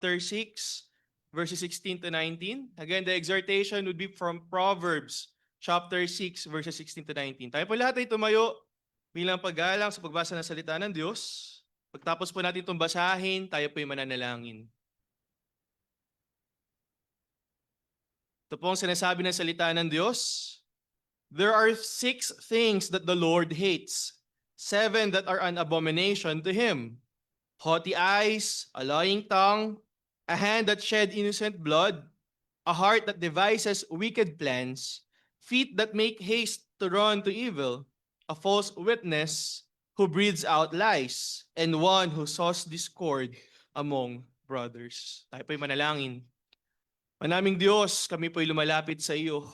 6, verses 16 to 19. Again, the exhortation would be from Proverbs chapter 6, verses 16 to 19. Tayo po lahat ay tumayo bilang paggalang sa pagbasa ng salita ng Diyos. Pagtapos po natin itong basahin, tayo po ay mananalangin. Ito po ang sinasabi ng salita ng Diyos. There are 6 things that the Lord hates, 7 that are an abomination to Him. Haughty eyes, a lying tongue, a hand that shed innocent blood, a heart that devises wicked plans, feet that make haste to run to evil, a false witness who breathes out lies, and one who sows discord among brothers. Tayo po'y manalangin. Manaming Diyos, kami po'y lumalapit sa iyo,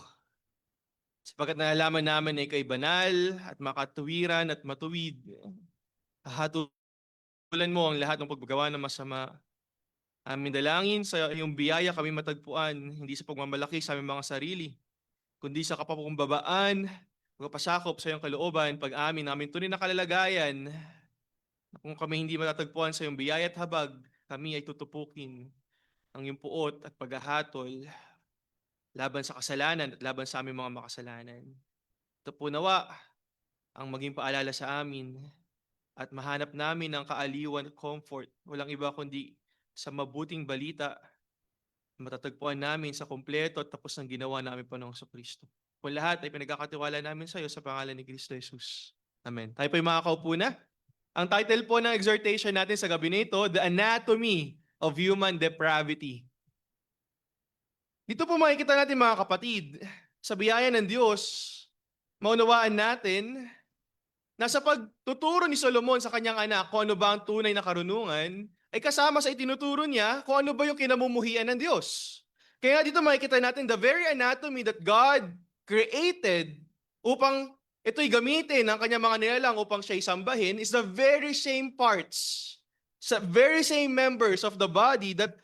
sapagkat nalalaman namin na ikaw'y banal at makatuwiran at matuwid. Hahatulan mo ang lahat ng paggagawa ng masama. Aming dalangin sa iyong biyaya kami matagpuan, hindi sa pagmamalaki sa aming mga sarili, kundi sa kapakumbabaan, pagpasakop sa iyong kalooban, pag-amin namin tunay na kalalagayan. Kung kami hindi matatagpuan sa iyong biyaya at habag, kami ay tutupukin ang iyong puot at paghahatol laban sa kasalanan at laban sa aming mga makasalanan. Ito po nawa ang maging paalala sa amin at mahanap namin ang kaaliwan at comfort. Walang iba kundi sa mabuting balita matatagpuan namin sa kumpleto at tapos ng ginawa namin Panginoong Kristo. Po lahat ay pinagkakatiwala namin sa iyo sa pangalan ni Kristo Jesus. Amen. Tayo po ay makakaupo na. Ang title po ng exhortation natin sa gabi nito, The Anatomy of Human Depravity. Dito po makikita natin mga kapatid, sa biyaya ng Diyos, maunawaan natin na sa pagtuturo ni Solomon sa kanyang anak kung ano ba ang tunay na karunungan, ay kasama sa itinuturo niya kung ano ba yung kinamumuhian ng Diyos. Kaya dito makikita natin the very anatomy that God created upang ito'y gamitin ng kanyang mga nilalang upang siya'y sambahin is the very same parts, sa very same members of the body that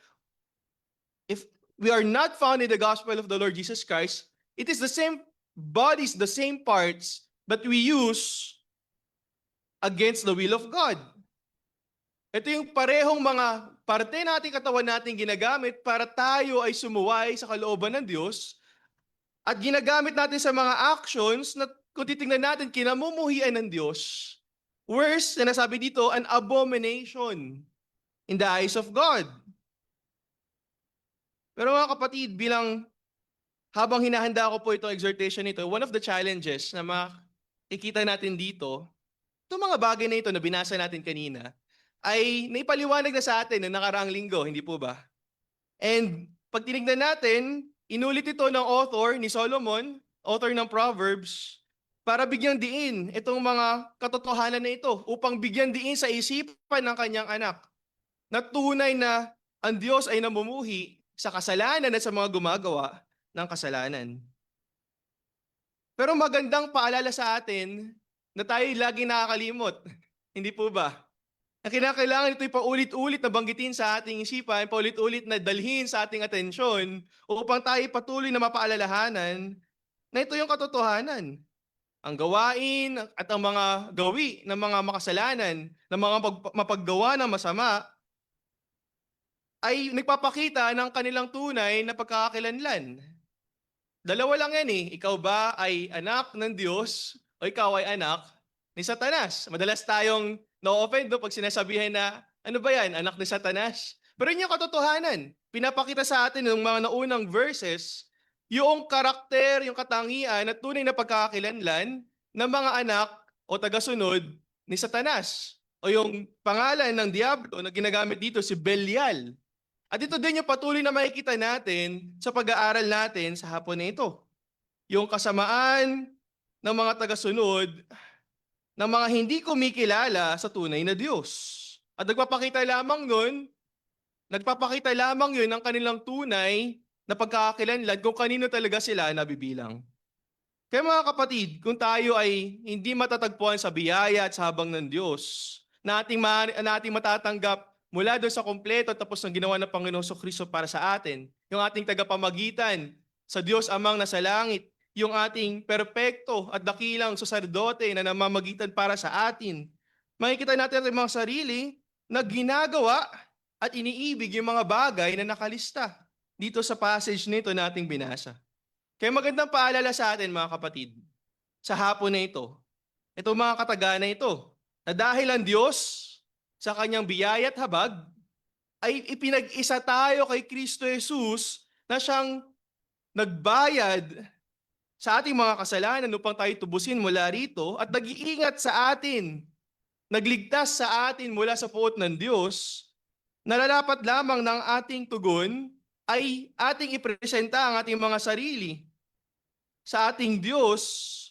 if we are not found in the gospel of the Lord Jesus Christ, it is the same bodies, the same parts that we use against the will of God. Ito yung parehong mga parte nating katawan natin ginagamit para tayo ay sumuway sa kalooban ng Diyos at ginagamit natin sa mga actions na kung titingnan natin kinamumuhian ng Diyos. Worse, sinasabi dito, an abomination in the eyes of God. Pero mga kapatid, habang hinahanda ko po itong exhortation nito, one of the challenges na makikita natin dito, itong mga bagay na ito na binasa natin kanina, ay naipaliwanag na sa atin noong nakaraang linggo, hindi po ba? And pag tinignan natin, inulit ito ng author ni Solomon, author ng Proverbs, para bigyang diin itong mga katotohanan na ito, upang bigyan diin sa isipan ng kanyang anak, na tunay na ang Diyos ay namumuhi sa kasalanan at sa mga gumagawa ng kasalanan. Pero magandang paalala sa atin na tayo lagi nakakalimot. Hindi po ba? Na kinakailangan ito'y paulit-ulit na banggitin sa ating isipan, paulit-ulit na dalhin sa ating atensyon upang tayo patuloy na mapaalalahanan na ito yung katotohanan. Ang gawain at ang mga gawi ng mga makasalanan, ng mga mapaggawa ng masama, ay nagpapakita ng kanilang tunay na pagkakakilanlan. Dalawa lang yan eh. Ikaw ba ay anak ng Diyos o ikaw ay anak ni Satanas? Madalas tayong na-offend pag sinasabihan na, ano ba yan, anak ni Satanas? Pero yun yung katotohanan. Pinapakita sa atin ng mga naunang verses yung karakter, yung katangian at tunay na pagkakakilanlan ng mga anak o tagasunod ni Satanas. O yung pangalan ng Diablo na ginagamit dito si Belial. At ito din yung patuloy na makikita natin sa pag-aaral natin sa hapon na ito. Yung kasamaan ng mga tagasunod ng mga hindi kumikilala sa tunay na Diyos. At nagpapakita lamang yun ng kanilang tunay na pagkakakilanlan kung kanino talaga sila nabibilang. Kaya mga kapatid, kung tayo ay hindi matatagpuan sa biyaya at sa habang ng Diyos, na ating matatanggap mula doon sa kompleto tapos ng ginawa ng Panginoong Kristo para sa atin, yung ating tagapamagitan sa Diyos Amang nasa langit, yung ating perpekto at dakilang saserdote na namamagitan para sa atin, makikita natin ang mga sarili na ginagawa at iniibig yung mga bagay na nakalista dito sa passage nito nating binasa. Kaya magandang paalala sa atin mga kapatid, sa hapon na ito, itong mga kataga na ito, na dahil ang Diyos sa kanyang biyaya at habag ay ipinag-isa tayo kay Kristo Jesus na siyang nagbayad sa ating mga kasalanan upang tayo tubusin mula rito at nag-iingat sa atin, nagligtas sa atin mula sa puot ng Diyos. Nararapat lamang ng ating tugon ay ating ipresenta ang ating mga sarili sa ating Diyos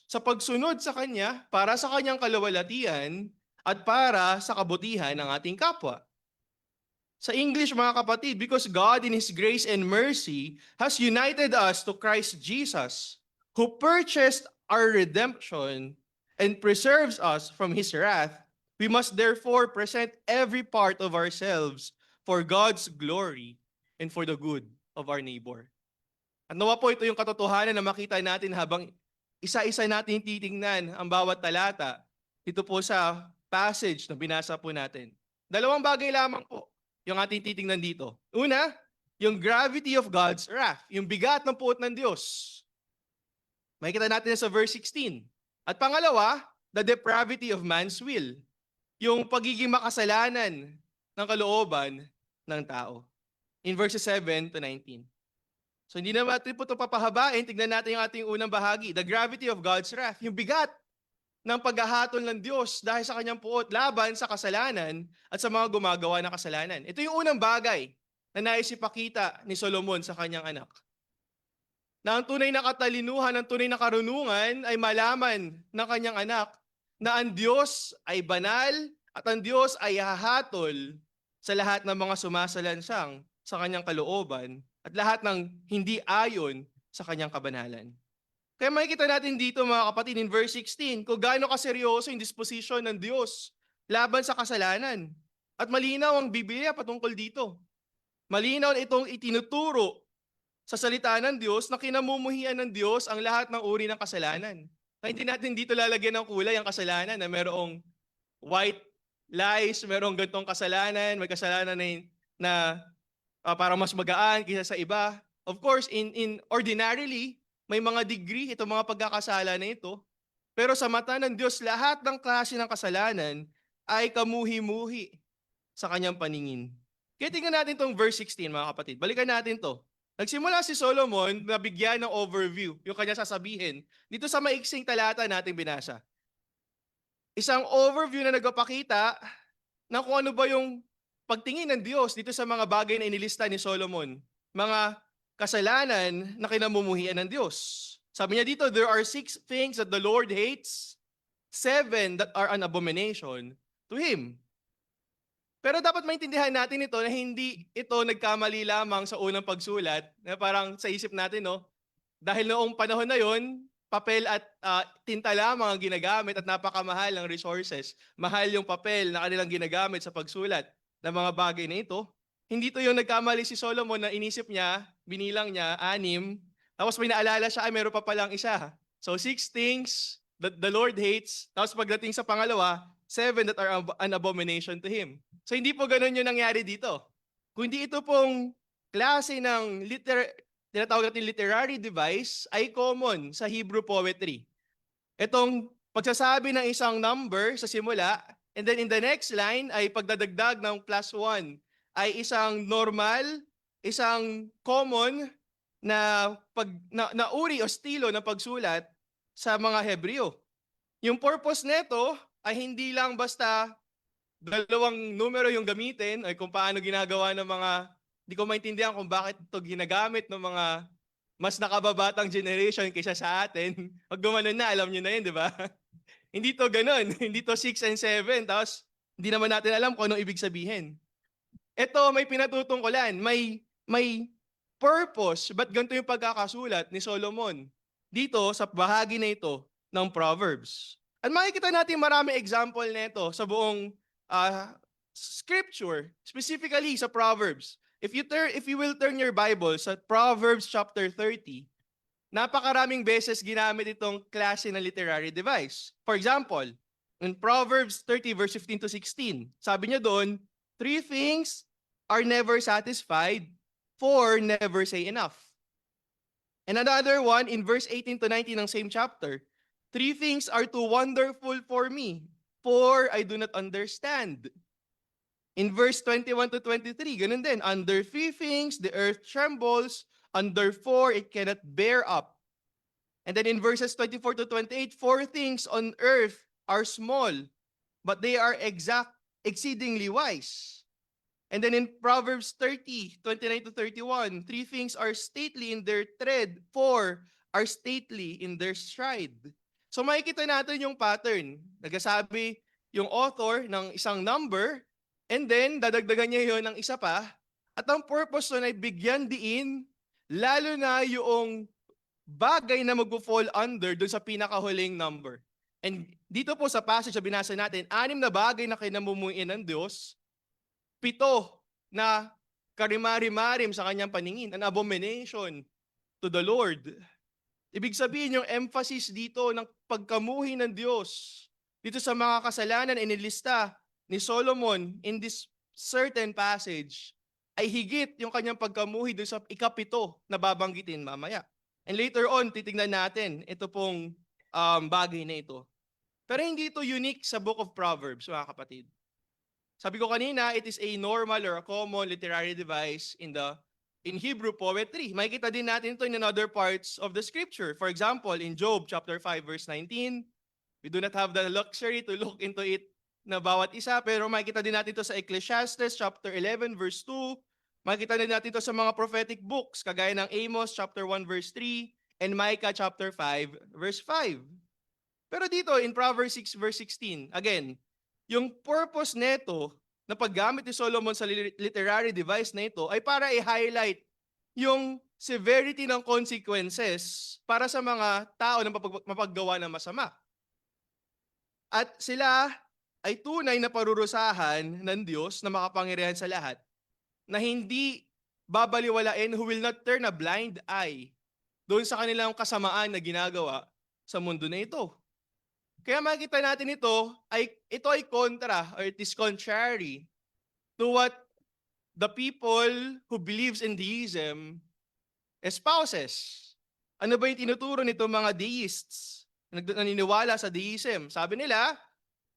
sa pagsunod sa Kanya para sa Kanyang kaluwalhatian at para sa kabutihan ng ating kapwa. Sa English mga kapatid, because God in His grace and mercy has united us to Christ Jesus, who purchased our redemption and preserves us from His wrath, we must therefore present every part of ourselves for God's glory and for the good of our neighbor. At nawa po ito yung katotohanan na makita natin habang isa-isa natin titingnan ang bawat talata dito po sa passage na binasa po natin. Dalawang bagay lamang po yung ating titingnan dito. Una, yung gravity of God's wrath, yung bigat ng puot ng Diyos. Makikita natin sa verse 16. At pangalawa, the depravity of man's will, yung pagiging makasalanan ng kalooban ng tao. In verses 7 to 19. So hindi na natin po ito papahabain, tignan natin yung ating unang bahagi, the gravity of God's wrath, yung bigat ng paghahatol ng Diyos dahil sa kanyang puot laban sa kasalanan at sa mga gumagawa ng kasalanan. Ito yung unang bagay na nais ipakita ni Solomon sa kanyang anak. Na ang tunay na katalinuhan, ang tunay na karunungan ay malaman ng kanyang anak na ang Diyos ay banal at ang Diyos ay hahatol sa lahat ng mga sumasalansang sa kanyang kalooban at lahat ng hindi ayon sa kanyang kabanalan. Kaya makikita natin dito mga kapatid in verse 16 kung gaano kaseryoso yung disposition ng Diyos laban sa kasalanan. At malinaw ang Biblia patungkol dito. Malinaw na itong itinuturo sa salita ng Diyos na kinamumuhian ng Diyos ang lahat ng uri ng kasalanan. Kaya hindi natin dito lalagyan ng kulay ang kasalanan na merong white lies, merong gantong kasalanan, may kasalanan na parang mas magaan kaysa sa iba. Of course, in ordinarily, may mga degree itong mga pagkakasala na ito. Pero sa mata ng Diyos, lahat ng klase ng kasalanan ay kamuhi-muhi sa kanyang paningin. Kaya tingnan natin itong verse 16 mga kapatid. Balikan natin to. Nagsimula si Solomon na bigyan ng overview, yung kanya sasabihin, dito sa maiksing talata natin binasa. Isang overview na nagpapakita ng kung ano ba yung pagtingin ng Diyos dito sa mga bagay na inilista ni Solomon. Mga kasalanan na kinamumuhian ng Diyos. Sabi niya dito, there are 6 things that the Lord hates, 7 that are an abomination to Him. Pero dapat maintindihan natin ito na hindi ito nagkamali lamang sa unang pagsulat, na parang sa isip natin, no? Dahil noong panahon na yon, papel at tinta lamang ang ginagamit at napakamahal ng resources. Mahal yung papel na kanilang ginagamit sa pagsulat ng mga bagay na ito. Hindi to yung nagkamali si Solomon na inisip niya, binilang niya, 6, tapos may naalala siya, ay meron pa palang isa. So 6 things that the Lord hates, tapos pagdating sa pangalawa, 7 that are an abomination to Him. So hindi po ganun yung nangyari dito. Kundi ito pong klase ng tinatawag natin literary device ay common sa Hebrew poetry. Itong pagsasabi ng isang number sa simula, and then in the next line ay pagdadagdag ng +1 ay isang normal, isang common na uri o estilo ng pagsulat sa mga Hebreo. Yung purpose nito ay hindi lang basta dalawang numero yung gamitin ay kung paano ginagawa ng mga, hindi ko maintindihan kung bakit ito ginagamit ng mga mas nakababatang generation kaysa sa atin. Pag gumanon na, alam nyo na yun, di ba? Hindi to ganun. Hindi to 6 and 7. Tapos, hindi naman natin alam kung anong ibig sabihin. Ito, may pinatutungkulan. May purpose. Ba't ganito yung pagkakasulat ni Solomon dito sa bahagi na ito ng Proverbs? At makikita natin maraming example nito sa buong scripture, specifically sa Proverbs. If you will turn your Bible sa Proverbs chapter 30, napakaraming beses ginamit itong klase ng literary device. For example, in Proverbs 30 verse 15 to 16, sabi niya doon, 3 things are never satisfied, 4 never say enough. And another one in verse 18 to 19 ng same chapter, 3 things are too wonderful for me, 4 I do not understand. In verse 21 to 23, ganun din, under 3 things the earth trembles, under 4 it cannot bear up. And then in verses 24 to 28, 4 things on earth are small, but they are exceedingly wise. And then in Proverbs 30, 29 to 31, 3 things are stately in their tread, 4 are stately in their stride. So makikita natin yung pattern. Nagsasabi yung author ng isang number, and then dadagdagan niya yon ng isa pa, at ang purpose nun ay bigyan diin, lalo na yung bagay na mag-fall under dun sa pinakahuling number. And dito po sa passage na binasa natin, 6 na bagay na kinamumuin ng Diyos, 7 na karimari-marim sa kanyang paningin, an abomination to the Lord. Ibig sabihin yung emphasis dito ng pagkamuhi ng Diyos dito sa mga kasalanan inilista ni Solomon in this certain passage ay higit yung kanyang pagkamuhi doon sa 7 na babanggitin mamaya. And later on, titingnan natin ito pong bagay na ito. Pero hindi ito unique sa Book of Proverbs, mga kapatid. Sabi ko kanina, it is a normal or a common literary device in Hebrew poetry. Makikita din natin ito in other parts of the scripture. For example, in Job chapter 5 verse 19, we do not have the luxury to look into it na bawat isa, pero makikita din natin ito sa Ecclesiastes chapter 11 verse 2, makikita din natin ito sa mga prophetic books, kagaya ng Amos chapter 1 verse 3, and Micah chapter 5 verse 5. Pero dito in Proverbs 6 verse 16, again, yung purpose nito na paggamit ni Solomon sa literary device na ito ay para i-highlight yung severity ng consequences para sa mga tao na mapaggawa ng masama. At sila ay tunay na parurusahan ng Diyos na makapangyarihan sa lahat, na hindi babaliwalain, who will not turn a blind eye doon sa kanilang kasamaan na ginagawa sa mundo na ito. Kaya makikita natin ito ay kontra, or it is contrary to what the people who believes in deism espouses. Ano ba yung tinuturo nito mga deists na naniniwala sa deism? Sabi nila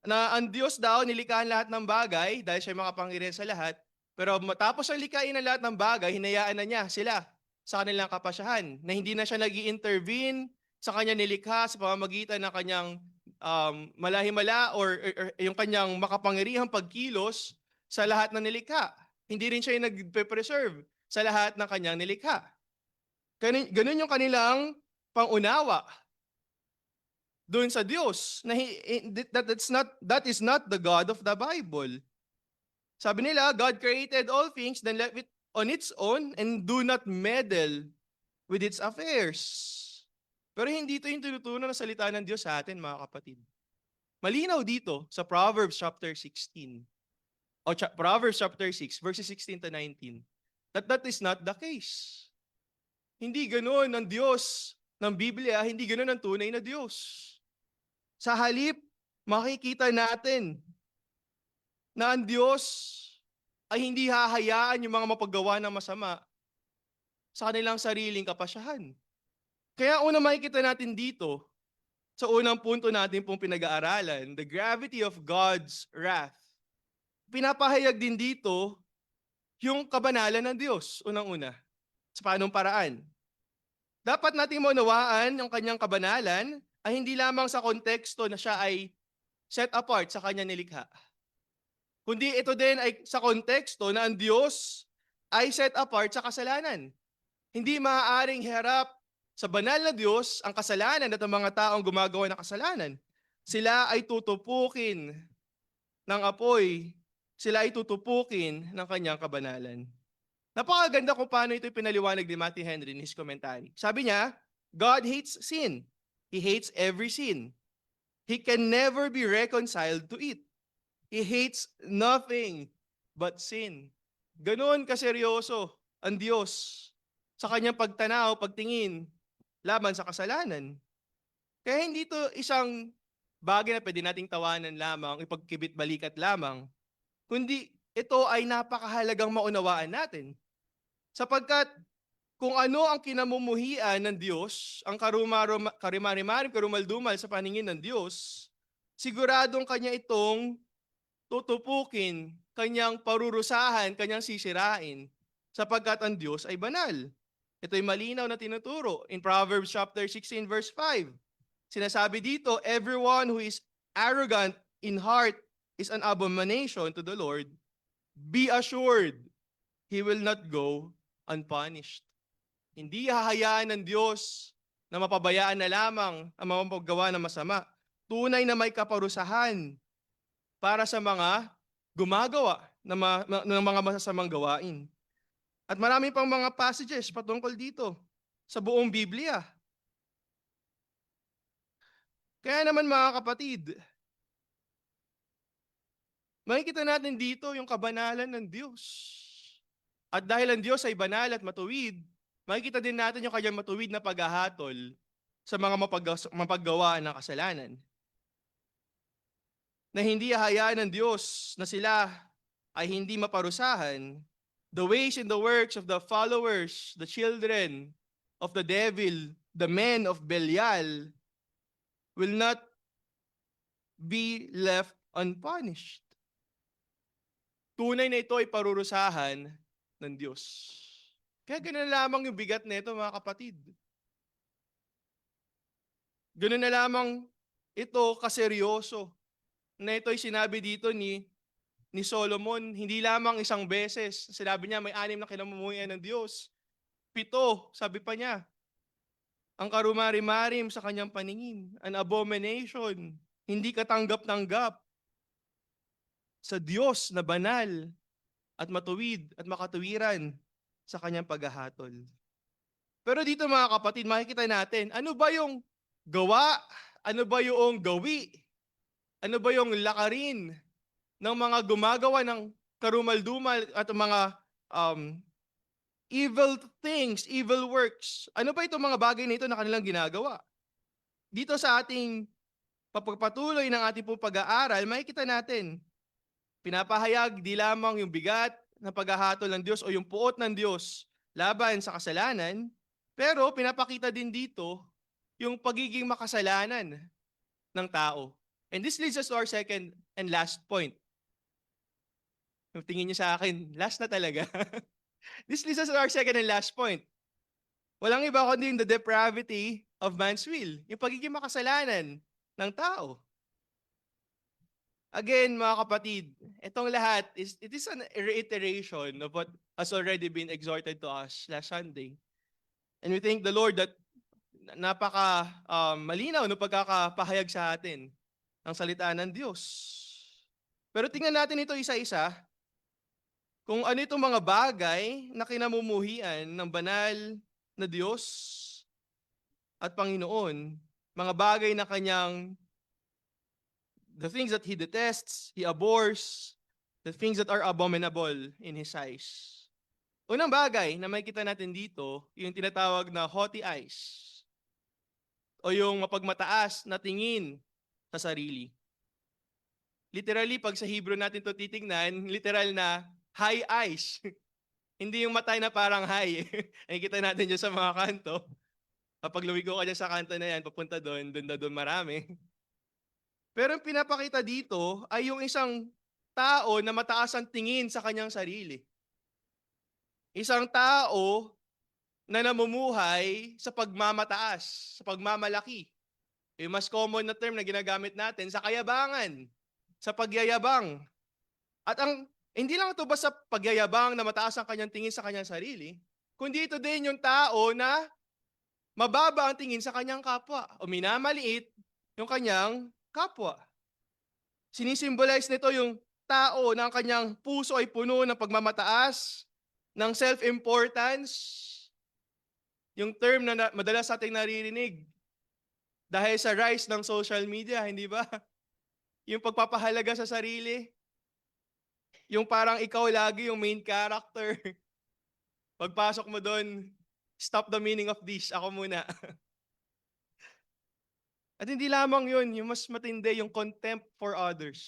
na ang Diyos daw nilikhahan lahat ng bagay dahil siya makapangyarihan sa lahat, pero matapos ang likhain ng lahat ng bagay, hinayaan na niya sila sa kanilang kapasyahan, na hindi na siya nag-i-intervene sa kanyang nilikha sa pamamagitan ng kanyang malahimala or yung kanyang makapangyarihang pagkilos sa lahat ng nilikha. Hindi rin siya yung nagpe-preserve sa lahat ng kanyang nilikha. Ganun yung kanilang pangunawa doon sa Diyos, na that is not the God of the Bible. Sabi nila, God created all things, then left it on its own and do not meddle with its affairs. Pero hindi ito yung tinutunan ng salita ng Diyos sa atin, mga kapatid. Malinaw dito sa Proverbs chapter 16, o Proverbs chapter 6, verses 16 to 19, that is not the case. Hindi ganoon ang Diyos ng Biblia, hindi ganoon ang tunay na Diyos. Sa halip, makikita natin na ang Diyos ay hindi hahayaan yung mga mapaggawa ng masama sa kanilang sariling kapasyahan. Kaya una makikita natin dito, sa unang punto natin pong pinag-aaralan, the gravity of God's wrath. Pinapahayag din dito yung kabanalan ng Diyos, unang-una. Sa paanong paraan? Dapat nating maunawaan yung kanyang kabanalan ay hindi lamang sa konteksto na siya ay set apart sa kanyang nilikha, kundi ito din ay sa konteksto na ang Diyos ay set apart sa kasalanan. Hindi maaaring harap sa banal na Diyos ang kasalanan at ang mga taong gumagawa ng kasalanan. Sila ay tutupukin ng apoy. Sila ay tutupukin ng kanyang kabanalan. Napakaganda kung paano ito pinaliwanag ni Matthew Henry in his commentary. Sabi niya, God hates sin. He hates every sin. He can never be reconciled to it. He hates nothing but sin. Ganoon kaseryoso ang Diyos sa kanyang pagtanaw, pagtingin laban sa kasalanan. Kaya hindi ito isang bagay na pwede nating tawanan lamang, ipagkibit-balikat lamang, kundi ito ay napakahalagang maunawaan natin. Sapagkat kung ano ang kinamumuhian ng Diyos, ang karimari-maring karumaldumal sa paningin ng Diyos, siguradong kanya itong tutupukin, kanyang parurusahan, kanyang sisirain, sapagkat ang Diyos ay banal. Ito'y malinaw na tinuturo in Proverbs chapter 16 verse 5. Sinasabi dito, everyone who is arrogant in heart is an abomination to the Lord. Be assured, he will not go unpunished. Hindi hahayaan ng Diyos na mapabayaan na lamang ang mga paggawa ng masama. Tunay na may kaparusahan para sa mga gumagawa ng mga masasamang gawain. At marami pang mga passages patungkol dito sa buong Biblia. Kaya naman mga kapatid, makikita natin dito yung kabanalan ng Diyos. At dahil ang Diyos ay banal at matuwid, makikita din natin yung kanyang matuwid na paghahatol sa mga mapaggawa ng kasalanan. Na hindi hahayaan ng Diyos na sila ay hindi maparusahan. The ways and the works of the followers, the children of the devil, the men of Belial, will not be left unpunished. Tunay na ito ay parurusahan ng Diyos. Kaya ganun na lamang yung bigat nito mga kapatid. Ganun na lamang ito kaseryoso na ito ay sinabi dito ni Solomon, hindi lamang isang beses. Sinabi niya may 6 na kinamumuhian ng Diyos. 7, sabi pa niya, ang karumari-marim sa kanyang paningin, an abomination, hindi katanggap-tanggap sa Diyos na banal at matuwid at makatuwiran sa kanyang paghahatol. Pero dito mga kapatid, makikita natin, ano ba yung gawa? Ano ba yung gawi? Ano ba yung lakarin ng mga gumagawa ng karumaldumal at mga evil things, evil works? Ano ba itong mga bagay na ito na kanilang ginagawa? Dito sa ating papagpatuloy ng ating pong pag-aaral, makikita natin, pinapahayag di lamang yung bigat ng paghahatol ng Diyos o yung puot ng Diyos laban sa kasalanan, pero pinapakita din dito yung pagiging makasalanan ng tao. And this leads us to our second and last point. Yung tingin niyo sa akin, last na talaga. This leads us to our second and last point. Walang iba kundi the depravity of man's will. Yung pagiging makasalanan ng tao. Again, mga kapatid, itong lahat, it is an reiteration of what has already been exhorted to us last Sunday. And we thank the Lord that napaka malinaw no pagkakapahayag sa atin ng salita ng Diyos. Pero tingnan natin ito isa-isa. Kung ano itong mga bagay na kinamumuhian ng banal na Diyos at Panginoon, mga bagay na kanyang, the things that He detests, He abhors, the things that are abominable in His eyes. Unang bagay na makikita natin dito, yung tinatawag na haughty eyes, o yung mapagmataas na tingin sa sarili. Literally, pag sa Hebrew natin ito titingnan, literal na high eyes. Hindi yung matay na parang high. Nakikita natin dyan sa mga kanto. Kapag lumigo ka dyan sa kanto na yan, papunta doon na doon marami. Pero yung pinapakita dito ay yung isang tao na mataas ang tingin sa kanyang sarili. Isang tao na namumuhay sa pagmamataas, sa pagmamalaki. Yung mas common na term na ginagamit natin, sa kayabangan, sa pagyayabang. At hindi lang ito basta pagyayabang na mataas ang kanyang tingin sa kanyang sarili, kundi ito din yung tao na mababa ang tingin sa kanyang kapwa o minamaliit yung kanyang kapwa. Sinisimbolize nito yung tao na ang kanyang puso ay puno ng pagmamataas, ng self-importance, yung term na madalas ating naririnig dahil sa rise ng social media, hindi ba? Yung pagpapahalaga sa sarili, yung parang ikaw lagi yung main character. Pagpasok mo doon, stop the meaning of this, ako muna. At hindi lamang yun, yung mas matindi, yung contempt for others.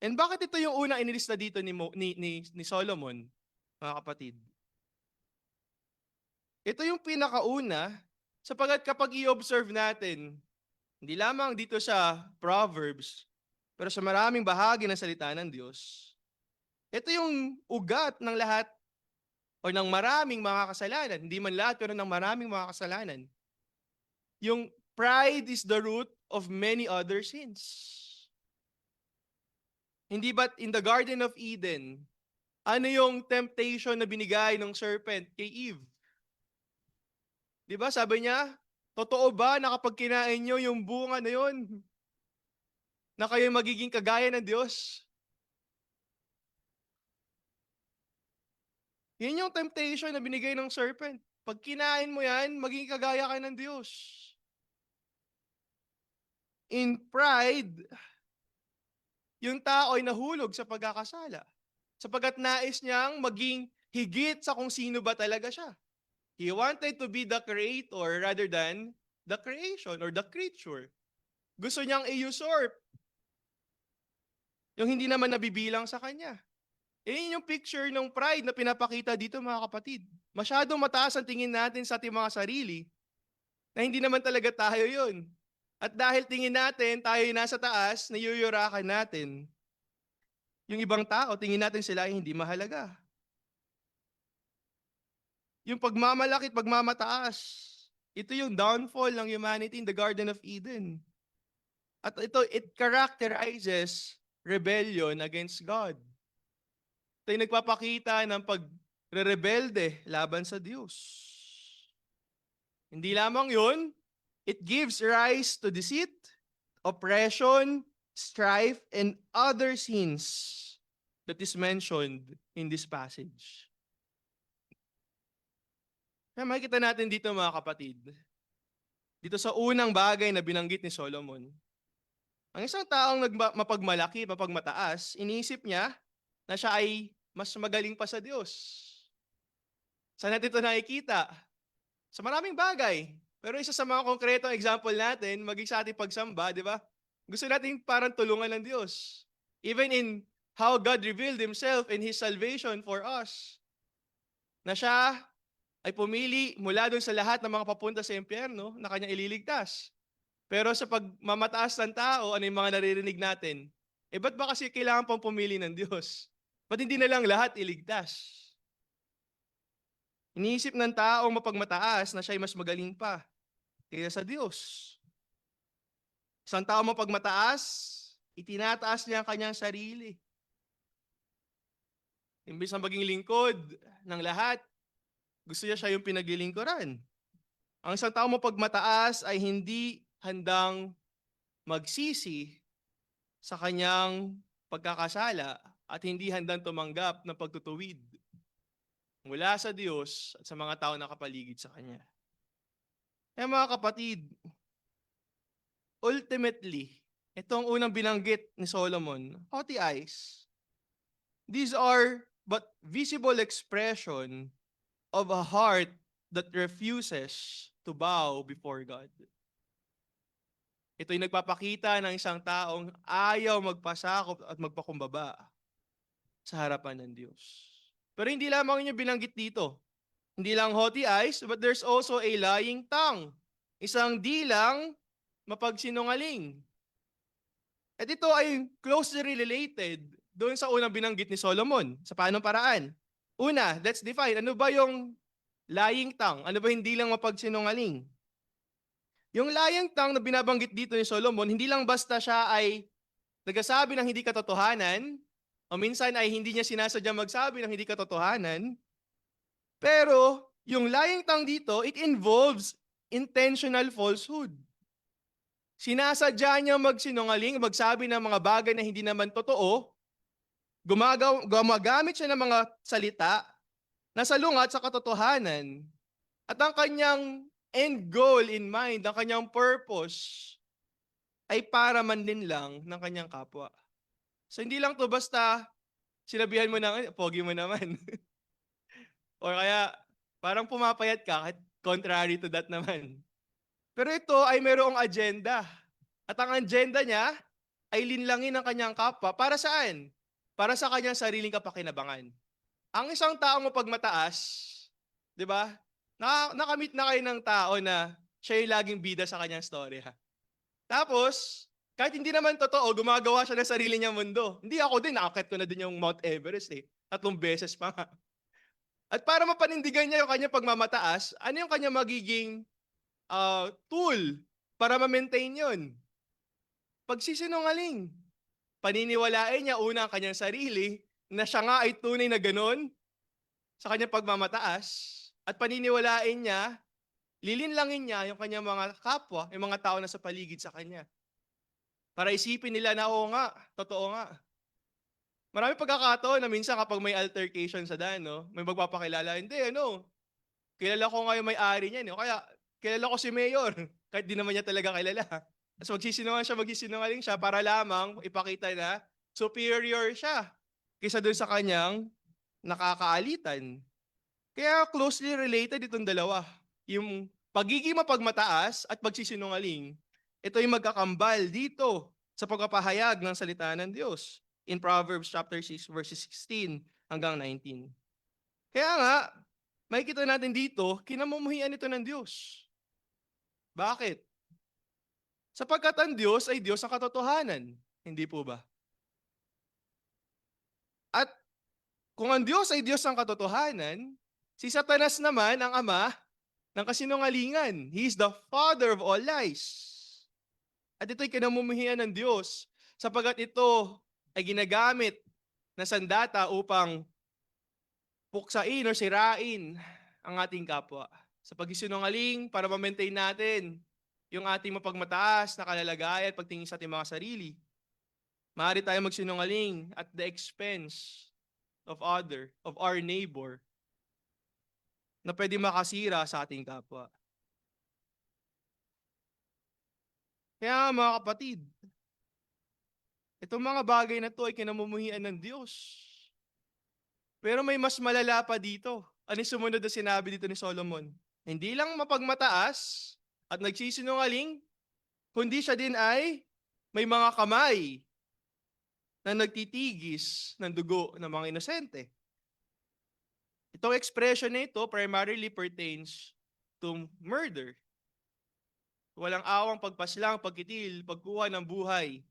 And bakit ito yung unang inilista dito ni Solomon, mga kapatid? Ito yung pinakauna sapagkat kapag i-observe natin, hindi lamang dito sa Proverbs, pero sa maraming bahagi ng salita ng Diyos, ito yung ugat ng lahat o ng maraming mga kasalanan. Hindi man lahat, pero ng maraming mga kasalanan. Yung pride is the root of many other sins. Hindi ba't in the Garden of Eden, ano yung temptation na binigay ng serpent kay Eve? Di ba sabi niya, totoo ba na kapag kinain nyo yung bunga na yun, na kayo magiging kagaya ng Diyos? Yun yung temptation na binigay ng serpent. Pag kinain mo yan, magiging kagaya ka ng Diyos. In pride, yung tao ay nahulog sa pagkakasala. Sapagkat nais niyang maging higit sa kung sino ba talaga siya. He wanted to be the creator rather than the creation or the creature. Gusto niyang i-usurp yung hindi naman nabibilang sa kanya. Yun yung picture ng pride na pinapakita dito, mga kapatid. Masyadong mataas ang tingin natin sa ating mga sarili na hindi naman talaga tayo yun. At dahil tingin natin tayo yung nasa taas, niyuyurakan natin. Yung ibang tao, tingin natin sila ay hindi mahalaga. Yung pagmamalaki at pagmamataas, ito yung downfall ng humanity in the Garden of Eden. At ito, it characterizes rebellion against God. Ito yung nagpapakita ng pagre-rebelde laban sa Diyos. Hindi lamang yun, it gives rise to deceit, oppression, strife, and other sins that is mentioned in this passage. Kaya makikita natin dito, mga kapatid, dito sa unang bagay na binanggit ni Solomon, ang isang taong mapagmalaki, mapagmataas, iniisip niya na siya ay mas magaling pa sa Diyos. Saan natin ito nakikita? Sa maraming bagay. Pero isa sa mga konkretong example natin, maging sa ating pagsamba, di ba? Gusto natin parang tulungan ng Diyos. Even in how God revealed Himself in His salvation for us. Na siya ay pumili mula doon sa lahat ng mga papunta sa impyerno na kanyang ililigtas. Pero sa pagmamataas ng tao, ano yung mga naririnig natin? Ba't ba kasi kailangan pang pumili ng Diyos? Ba't hindi na lang lahat iligtas? Iniisip ng taong mapagmataas na siya'y mas magaling pa kaysa sa Diyos. Isang tao mapagmataas, itinataas niya ang kanyang sarili. Imbis na maging lingkod ng lahat, gusto niya siya yung pinaglilingkuran. Ang isang tao mapagmataas ay hindi handang magsisi sa kanyang pagkakasala at hindi handang tumanggap ng pagtutuwid mula sa Diyos at sa mga tao na kapaligid sa Kanya. Kaya mga kapatid, ultimately, itong unang binanggit ni Solomon, haughty eyes, these are but visible expression of a heart that refuses to bow before God. Ito'y nagpapakita ng isang taong ayaw magpasakop at magpakumbaba sa harapan ng Diyos. Pero hindi lamang yung binanggit dito. Hindi lang haughty eyes, but there's also a lying tongue. Isang dilang mapagsinungaling. At ito ay closely related doon sa unang binanggit ni Solomon. Sa paanong paraan? Una, let's define. Ano ba yung lying tongue? Ano ba hindi lang mapagsinungaling? Yung lying tongue na binabanggit dito ni Solomon, hindi lang basta siya ay nagsasabi ng hindi katotohanan, o minsan ay hindi niya sinasadyang magsabi ng hindi katotohanan, pero yung lying tongue dito, it involves intentional falsehood. Sinasadya niya magsinungaling, magsabi ng mga bagay na hindi naman totoo, gumagamit siya ng mga salita na salungat sa katotohanan. At ang kanyang end goal in mind, ang kanyang purpose, ay para manlin lang ng kanyang kapwa. So hindi lang to basta sinabihan mo na, pogi mo naman. Or kaya parang pumapayat ka kahit contrary to that naman. Pero ito ay mayroong agenda. At ang agenda niya ay linlangin ang kanyang kapwa para saan? Para sa kanyang sariling kapakinabangan. Ang isang taong mapagmataas, 'di ba? Nakamit na kayo ng tao na siya yung laging bida sa kanyang storya. Tapos, kahit hindi naman totoo, gumagawa siya ng sarili niyang mundo. Hindi ako din, naakyat ko na din yung Mount Everest eh. 3 beses pa nga. At para mapanindigan niya yung kanyang pagmamataas, ano yung kanyang magiging tool para ma-maintain yun? Pagsisinungaling. Paniniwalain niya una ang kanyang sarili na siya nga ay tunay na gano'n sa kanyang pagmamataas at paniniwalain niya, lilinlangin niya yung kanyang mga kapwa, yung mga tao na sa paligid sa kanya. Para isipin nila na oo nga, totoo nga. Marami pagkakataon na minsan kapag may altercation sa daan, no, may magpapakilala, hindi, kilala ko nga yung may-ari niyan. O kaya, kilala ko si Mayor. Kahit di naman niya talaga kilala. Tapos magsisinungaling siya para lamang ipakita na superior siya kaysa doon sa kanyang nakakaalitan. Kaya closely related itong dalawa. Yung pagiging mapagmataas at pagsisinungaling, ito yung magkakambal dito sa pagpapahayag ng salita ng Diyos in Proverbs chapter 6 verses 16 hanggang 19. Kaya nga, makikita natin dito, kinamumuhian ito ng Diyos. Bakit? Sapagkat ang Diyos ay Diyos ng katotohanan. Hindi po ba? At kung ang Diyos ay Diyos ng katotohanan, si Satanas naman ang ama ng kasinungalingan. He is the father of all lies. At ito'y kinamumuhian ng Diyos sapagkat ito ay ginagamit na sandata upang puksain o sirain ang ating kapwa. Sa pagsisinungaling, para ma-maintain natin yung ating mapagmataas na kalalagayan at pagtingin sa ating mga sarili. Maaari tayo magsinungaling at the expense of our neighbor, na pwede makasira sa ating kapwa. Kaya mga kapatid, itong mga bagay na to ay kinamumuhian ng Diyos. Pero may mas malala pa dito. Ano yung sumunod na sinabi dito ni Solomon? Hindi lang mapagmataas at nagsisinungaling, kundi siya din ay may mga kamay na nagtitigis ng dugo ng mga inosente. Itong expression na ito primarily pertains to murder. Walang awang pagpaslang, pagkitil, pagkuha ng buhay.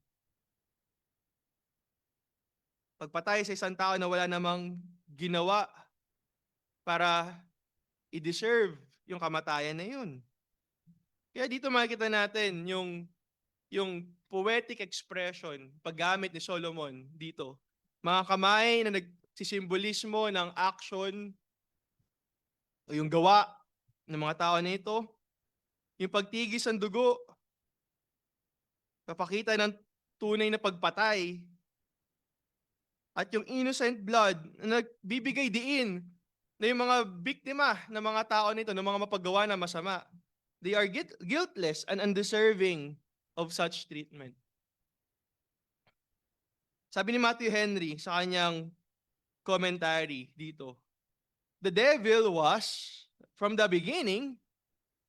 Pagpatay sa isang tao na wala namang ginawa para i-deserve yung kamatayan na yun. Kaya dito makikita natin yung poetic expression, paggamit ni Solomon dito. Mga kamay na nagsisimbolismo ng action o yung gawa ng mga tao na ito, yung pagtigis ng dugo, papakita ng tunay na pagpatay, at yung innocent blood na nagbibigay diin na yung mga biktima ng mga tao nito, ng mga mapagawa na masama, they are guiltless and undeserving of such treatment. Sabi ni Matthew Henry sa kanyang commentary dito, the devil was, from the beginning,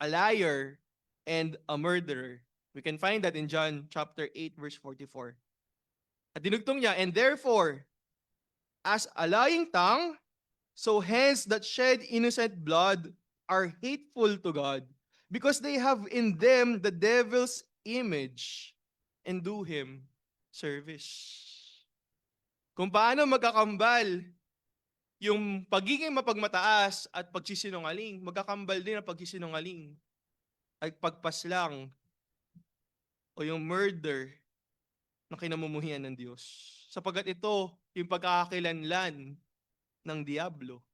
a liar and a murderer. We can find that in John chapter 8 verse 44. At dinugtong niya, and therefore, as a lying tongue, so hence that shed innocent blood are hateful to God, because they have in them the devil's image and do him service. Kung paano magkakambal yung pagiging mapagmataas at pagsisinungaling, magkakambal din ang pagsisinungaling at pagpaslang o yung murder na kinamumuhian ng Diyos. Sapagkat ito yung pagkakakilanlan ng Diablo.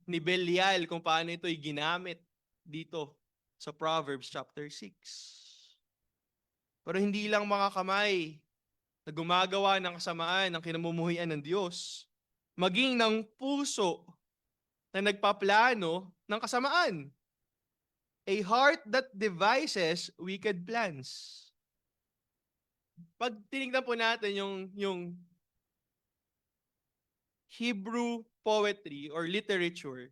Ni Belial kung paano ito'y ginamit dito sa Proverbs chapter 6. Pero hindi lang mga kamay na gumagawa ng kasamaan ng kinamumuhian ng Diyos, maging ng puso na nagpaplano ng kasamaan. A heart that devises wicked plans. Pag tinignan po natin yung Hebrew poetry or literature,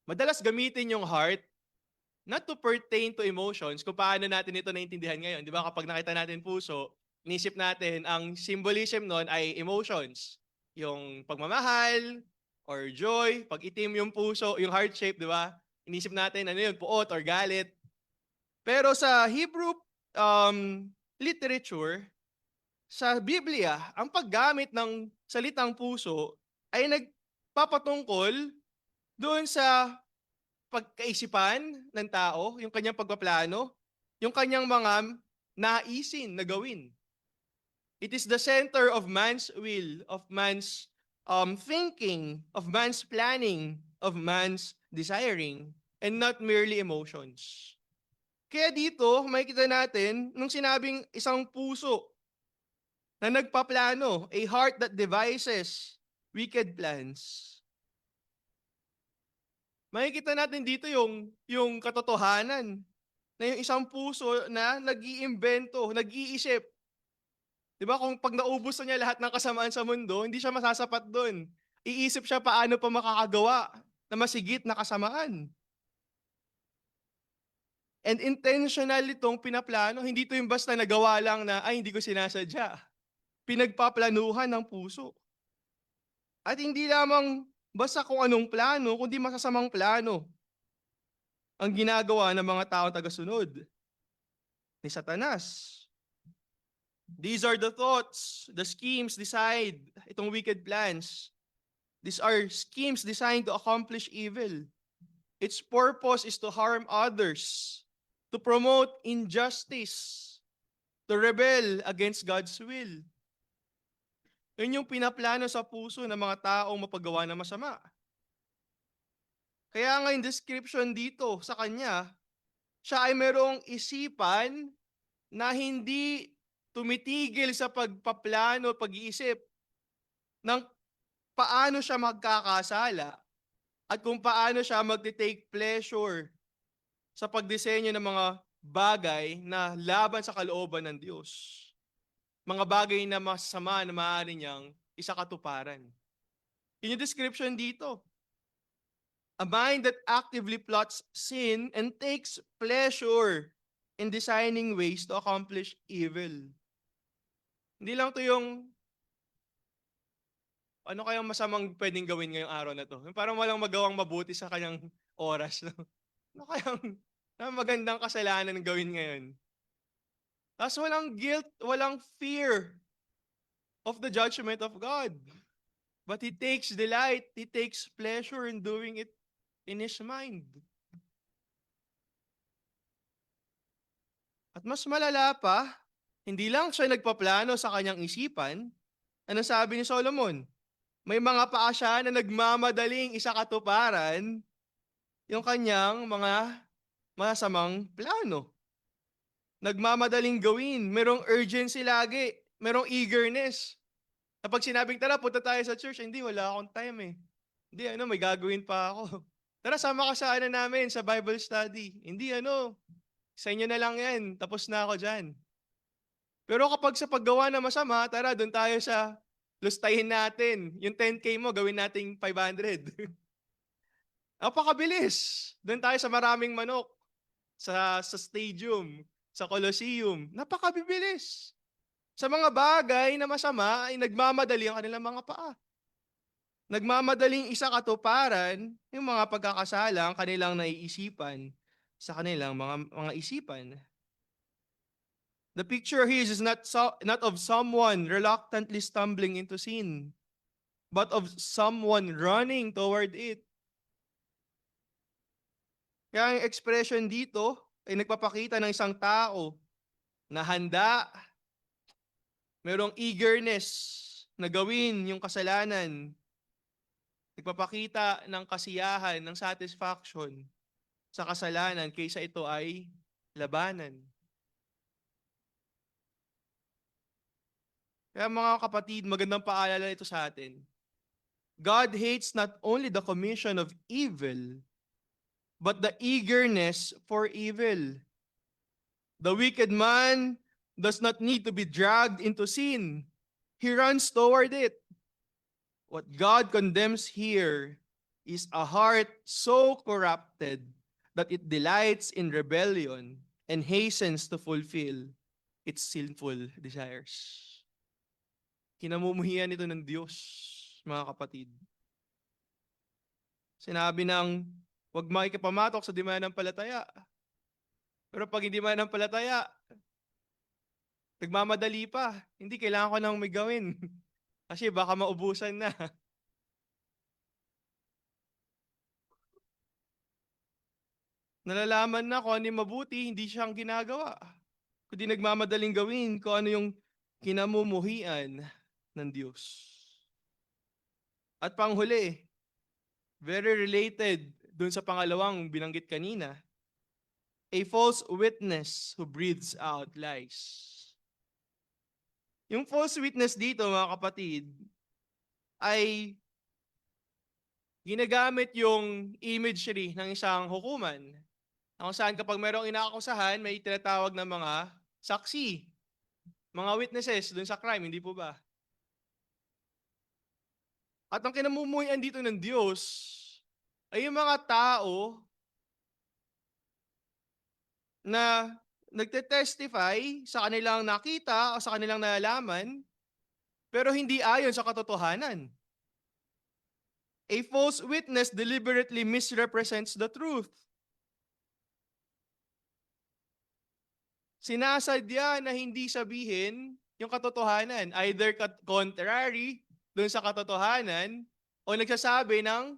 madalas gamitin yung heart not to pertain to emotions, kung paano natin ito naintindihan ngayon. Di ba kapag nakita natin puso, inisip natin, ang symbolism nun ay emotions. Yung pagmamahal, or joy, pag itim yung puso, yung heart shape, di ba? Inisip natin, ano yun, puot or galit. Pero sa Hebrew literature, sa Biblia, ang paggamit ng salitang puso ay nagpapatungkol doon sa pagkaisipan ng tao, yung kanyang pagpaplano, yung kanyang mga naisin na gawin. It is the center of man's will, of man's thinking, of man's planning, of man's desiring, and not merely emotions. Kaya dito, makikita natin, nung sinabing isang puso na nagpaplano, a heart that devises wicked plans, makikita natin dito yung katotohanan na yung isang puso na nag-iimbento, nag-iisip. Di ba kung pag naubos na niya lahat ng kasamaan sa mundo, hindi siya masasapat doon. Iisip siya paano pa makakagawa na masigit na kasamaan. And intentional itong pinaplano. Hindi ito yung basta nagawa lang na, ay, hindi ko sinasadya. Pinagpaplanuhan ng puso. At hindi lamang basta kung anong plano, kundi masasamang plano ang ginagawa ng mga tao tagasunod ni Satanas. These are the thoughts, the schemes designed, itong wicked plans. These are schemes designed to accomplish evil. Its purpose is to harm others, to promote injustice, to rebel against God's will. Yun yung pinaplano sa puso ng mga taong mapagawa ng masama. Kaya nga yung description dito sa kanya, siya ay merong isipan na hindi tumitigil sa pagpaplano, pag-iisip ng paano siya magkakasala at kung paano siya magte-take pleasure sa pagdisenyo ng mga bagay na laban sa kalooban ng Diyos. Mga bagay na masama na maaari niyang isakatuparan. Yun yung description dito. A mind that actively plots sin and takes pleasure in designing ways to accomplish evil. Hindi lang to yung ano kayang masamang pwedeng gawin ngayong araw na to. Yung parang walang magawang mabuti sa kanyang oras. No? Ano kayang magandang kasalanan gawin ngayon? Tapos walang guilt, walang fear of the judgment of God. But he takes delight, he takes pleasure in doing it in his mind. At mas malala pa, hindi lang siya nagpaplano sa kanyang isipan, ano sabi ni Solomon? May mga paa siya na nagmamadaling isakatuparan yung kanyang mga masamang plano. Nagmamadaling gawin, merong urgency lagi, merong eagerness. Kapag sinabing, tara, punta tayo sa church, hindi, wala akong time eh. Hindi, may gagawin pa ako. Tara, sama ka sa namin, sa Bible study. Hindi, sa inyo na lang yan, tapos na ako dyan. Pero kapag sa paggawa na masama, tara, doon tayo sa lustahin natin. Yung 10K mo, gawin nating 500. Napakabilis. Doon tayo sa maraming manok, sa stadium, sa Colosseum. Napakabibilis. Sa mga bagay na masama ay nagmamadali ang kanilang mga paa. Nagmamadaling isakatuparan yung mga pagkakasala ang kanilang naiisipan sa kanilang mga isipan. The picture here is not of someone reluctantly stumbling into sin, but of someone running toward it. Kaya ang expression dito ay nagpapakita ng isang tao na handa, merong eagerness na gawin yung kasalanan. Nagpapakita ng kasiyahan, ng satisfaction sa kasalanan kaysa ito ay labanan. Kaya mga kapatid, magandang paalala ito sa atin. God hates not only the commission of evil, but the eagerness for evil. The wicked man does not need to be dragged into sin. He runs toward it. What God condemns here is a heart so corrupted that it delights in rebellion and hastens to fulfill its sinful desires. Kinamumuhian ito ng Diyos, mga kapatid. Sinabi ng huwag makikipamatok sa di mananampalataya. Pero pag hindi mananampalataya, nagmamadali pa. Hindi, kailangan ko nang may gawin. Kasi baka maubusan na. Nalalaman na kung ano yung mabuti, hindi siyang ginagawa. Kundi nagmamadaling gawin kung ano yung kinamumuhian ng Diyos. At panghuli, very related dun sa pangalawang binanggit kanina, a false witness who breathes out lies. Yung false witness dito, mga kapatid, ay ginagamit yung imagery ng isang hukuman. Kung saan kapag mayroong inaakusahan, may tinatawag na mga saksi, mga witnesses dun sa crime, hindi po ba? At ang kinamumuhian dito ng Diyos ay yung mga tao na nagte-testify sa kanilang nakita o sa kanilang nalalaman, pero hindi ayon sa katotohanan. A false witness deliberately misrepresents the truth. Sinasadya na hindi sabihin yung katotohanan, either contrary dun sa katotohanan o nagsasabi ng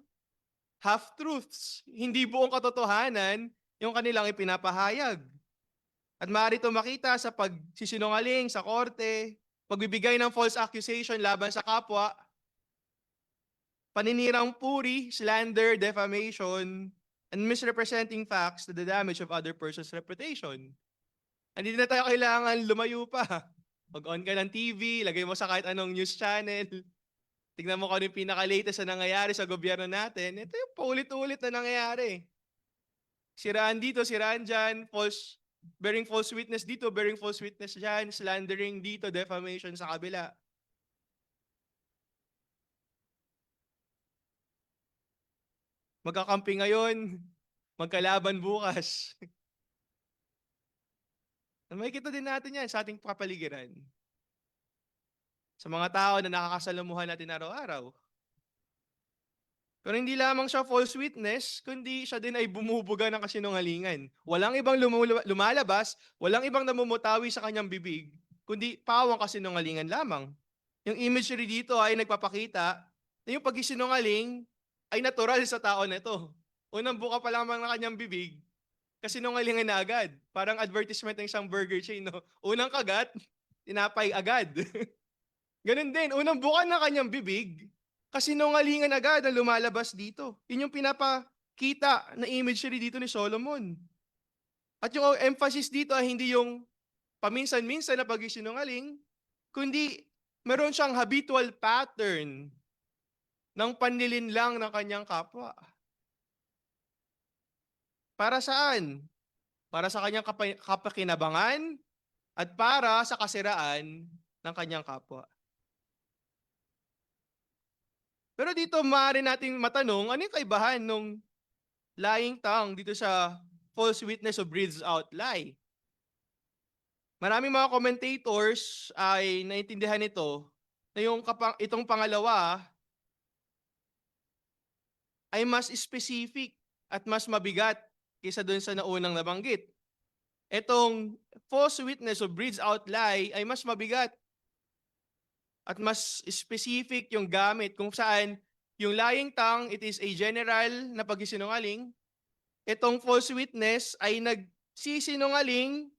half-truths. Hindi buong katotohanan yung kanilang ipinapahayag. At maaari ito makita sa pagsisinungaling sa korte, pagbibigay ng false accusation laban sa kapwa, paninirang puri, slander, defamation, and misrepresenting facts to the damage of other person's reputation. Hindi na tayo kailangan lumayo pa. Mag-on ka ng TV, lagay mo sa kahit anong news channel, tignan mo kung ano yung pinaka-latest na nangyayari sa gobyerno natin. Ito yung paulit-ulit na nangyayari. Siraan dito, siraan dyan, bearing false witness dito, bearing false witness dyan, slandering dito, defamation sa kabila. Magkakampi ngayon, magkalaban bukas. Makikita din natin yan sa ating kapaligiran. Sa mga tao na nakakasalamuhan natin araw-araw. Pero hindi lamang siya false witness, kundi siya din ay bumubuga ng kasinungalingan. Walang ibang lumalabas, walang ibang namumutawi sa kanyang bibig, kundi pawang kasinungalingan lamang. Yung imagery dito ay nagpapakita na yung pagsisinungaling ay natural sa tao na ito. Unang buka pa lamang ng kanyang bibig, kasinungalingan na agad. Parang advertisement ng isang burger chain. No? Unang kagat, tinapay agad. Ganun din, unang buka ng kanyang bibig, kasinungalingan agad ang lumalabas dito. Yun yung pinapakita na imagery dito ni Solomon. At yung emphasis dito ay hindi yung paminsan-minsan na pagsisinungaling, kundi meron siyang habitual pattern ng panlilinlang ng kanyang kapwa. Para saan? Para sa kanyang kapakinabangan at para sa kasiraan ng kanyang kapwa. Pero dito maaari nating matanong, ano yung kaibahan ng lying tongue dito sa false witness who breathes out lie? Maraming mga commentators ay naintindihan ito na itong pangalawa ay mas specific at mas mabigat kaysa doon sa naunang nabanggit. Itong false witness who breathes out lie ay mas mabigat at mas specific yung gamit kung saan yung lying tongue, it is a general na pagsisinungaling. Itong false witness ay nagsisinungaling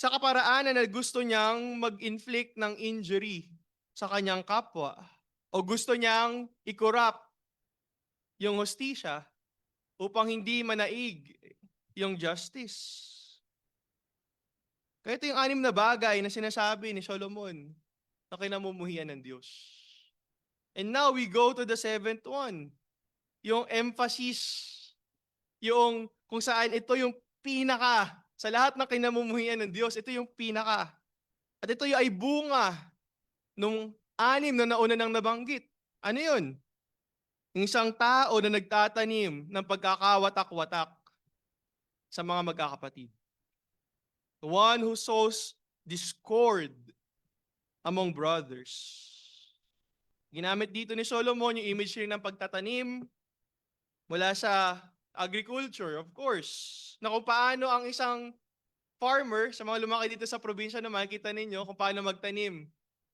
sa kaparaanan na gusto niyang mag-inflict ng injury sa kanyang kapwa o gusto niyang i-corrupt yung hustisya upang hindi manaig yung justice. Kaya ito yung 6 na bagay na sinasabi ni Solomon na kinamumuhian ng Diyos. And now we go to the 7th one. Yung emphasis, yung kung saan ito yung pinaka, sa lahat ng kinamumuhian ng Diyos, ito yung pinaka. At ito yung ay bunga nung 6 na nauna nang nabanggit. Ano yun? Yung isang tao na nagtatanim ng pagkakawatak-watak sa mga magkakapatid. The one who sows discord among brothers. Ginamit dito ni Solomon yung imagery ng pagtatanim mula sa agriculture, of course, na kung paano ang isang farmer, sa mga lumaki dito sa probinsya na makikita ninyo kung paano magtanim.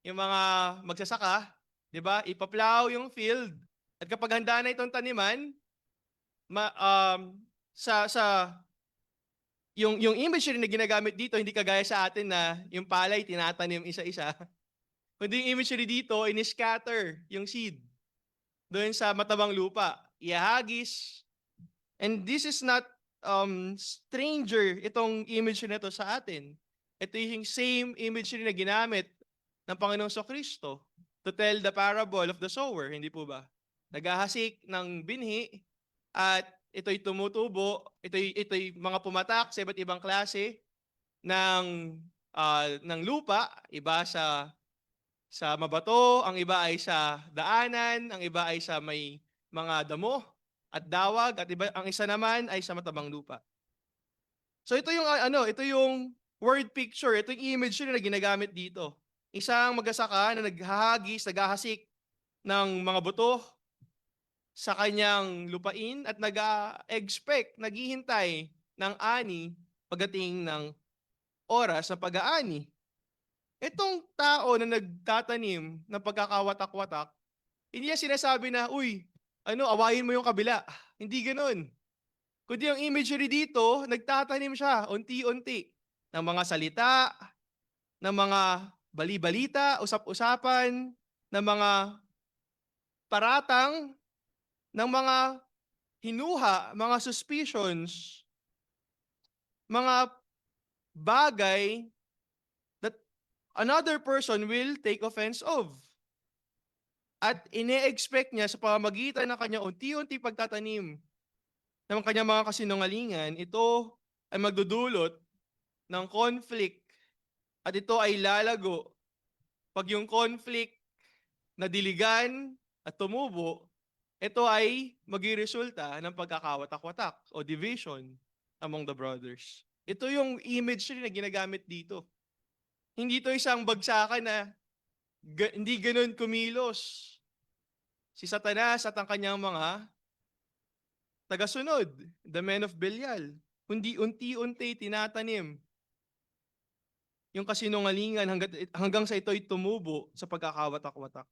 Yung mga magsasaka, di ba? Ipaplow yung field. At kapag handa na itong taniman, ma, um, sa yung imagery na ginagamit dito, hindi kagaya sa atin na yung palay tinatanim isa-isa. Kundi yung imagery dito, in-scatter yung seed doon sa matabang lupa. Ihagis. And this is not stranger itong imagery na to sa atin. Ito yung same imagery na ginamit ng Panginoong Kristo to tell the parable of the sower, hindi po ba? Naghahasik ng binhi at ito'y tumutubo, ito'y mga pumatak sa iba't ibang klase ng lupa, iba sa mabato, ang iba ay sa daanan, ang iba ay sa may mga damo at dawag, at iba, ang isa naman ay sa matabang lupa. So ito yung ito yung word picture, ito yung imagery na ginagamit dito. Isang magsasaka na naghahagis, naghahasik ng mga buto sa kanyang lupain at nag-expect, naghihintay ng ani pagdating ng oras sa pag-aani. Itong tao na nagtatanim ng pagkakawatak-watak, hindi niya sinasabi na, uy, awayin mo yung kabila. Hindi ganoon. Kundi yung imagery dito, nagtatanim siya unti-unti ng mga salita, ng mga bali-balita, usap-usapan, ng mga paratang, ng mga hinuha, mga suspicions, mga bagay that another person will take offense of. At ine-expect niya sa pamamagitan ng kanyang unti-unti pagtatanim ng kanyang mga kasinungalingan, ito ay magdudulot ng conflict at ito ay lalago pag yung conflict na diligan at tumubo, ito ay magiresulta ng pagkakawatak-watak o division among the brothers. Ito yung imagery na ginagamit dito. Hindi ito isang bagsakan na hindi ganun kumilos si Satanas at ang kanyang mga tagasunod, the men of Belial. Kundi unti-unti tinatanim yung kasinungalingan hanggang sa ito'y tumubo sa pagkakawatak-watak.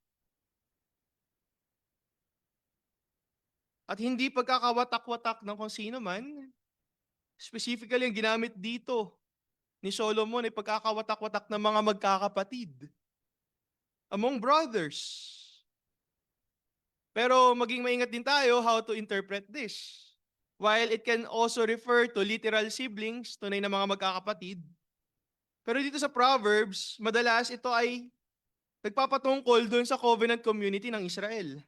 At hindi pagkakawatak-watak ng kung sino man, specifically ang ginamit dito ni Solomon ay pagkakawatak-watak ng mga magkakapatid among brothers. Pero maging maingat din tayo how to interpret this. While it can also refer to literal siblings, tunay na mga magkakapatid, pero dito sa Proverbs, madalas ito ay nagpapatungkol doon sa covenant community ng Israel.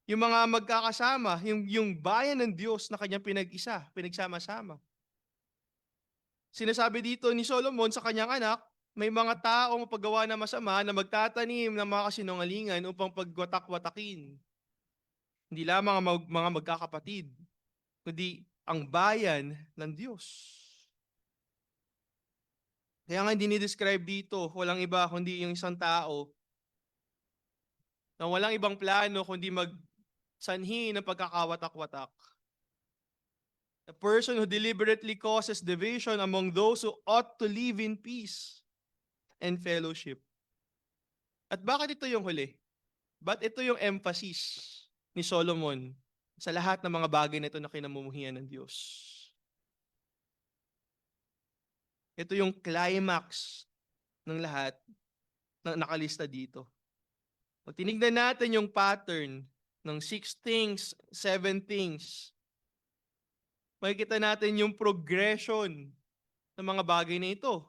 Yung mga magkakasama, yung bayan ng Diyos na kanyang pinag-isa, pinagsama-sama. Sinasabi dito ni Solomon sa kanyang anak, may mga taong paggawa na masama na magtatanim ng mga kasinungalingan upang pagwatak-watakin. Hindi lamang ang mga magkakapatid, kundi ang bayan ng Diyos. Kaya nga hindi ni-describe dito, walang iba kundi yung isang tao na walang ibang plano kundi magsanhi ng pagkakawatak-watak. A person who deliberately causes division among those who ought to live in peace and fellowship. At bakit ito yung huli? Ba't ito yung emphasis ni Solomon sa lahat ng mga bagay na ito na kinamumuhian ng Diyos? Ito yung climax ng lahat na nakalista dito. Pag tinignan natin yung pattern ng 6 things, 7 things, makikita natin yung progression ng mga bagay na ito.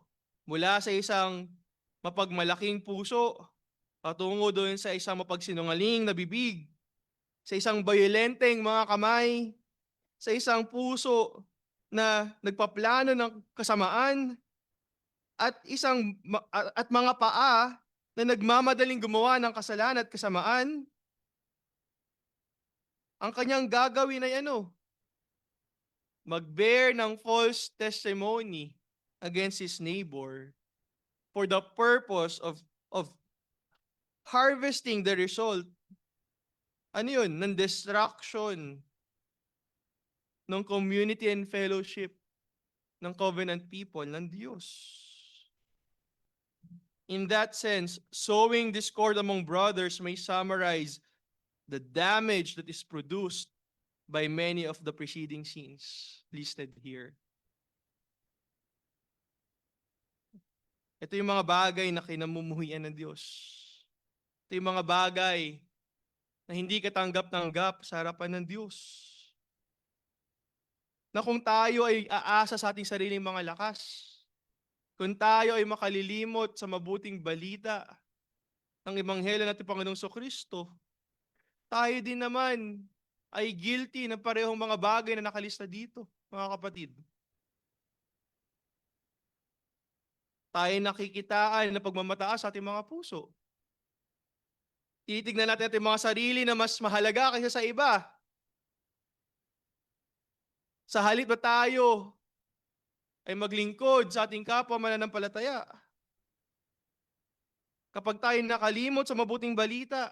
Mula sa isang mapagmalaking puso, patungo doon sa isang mapagsinungaling na bibig, sa isang bayolenteng mga kamay, sa isang puso na nagpaplano ng kasamaan, at mga paa na nagmamadaling gumawa ng kasalanan at kasamaan. Ang kanyang gagawin ay mag-bear ng false testimony against his neighbor for the purpose of harvesting the result, ano yun, ng destruction ng community and fellowship ng covenant people ng Diyos. In that sense, sowing discord among brothers may summarize the damage that is produced by many of the preceding sins listed here. Ito yung mga bagay na kinamumuhian ng Diyos. Ito yung mga bagay na hindi katanggap-tanggap sa harapan ng Diyos. Na kung tayo ay aasa sa ating sariling mga lakas, kung tayo ay makalilimot sa mabuting balita ng Ebanghelyo natin Panginoong Kristo, tayo din naman ay guilty ng parehong mga bagay na nakalista dito, mga kapatid. Tayo nakikitaan na pagmamataas sa ating mga puso. Titignan natin ating mga sarili na mas mahalaga kaysa sa iba. Sa halip na tayo ay maglingkod sa ating kapwa mananampalataya. Kapag tayo nakalimot sa mabuting balita,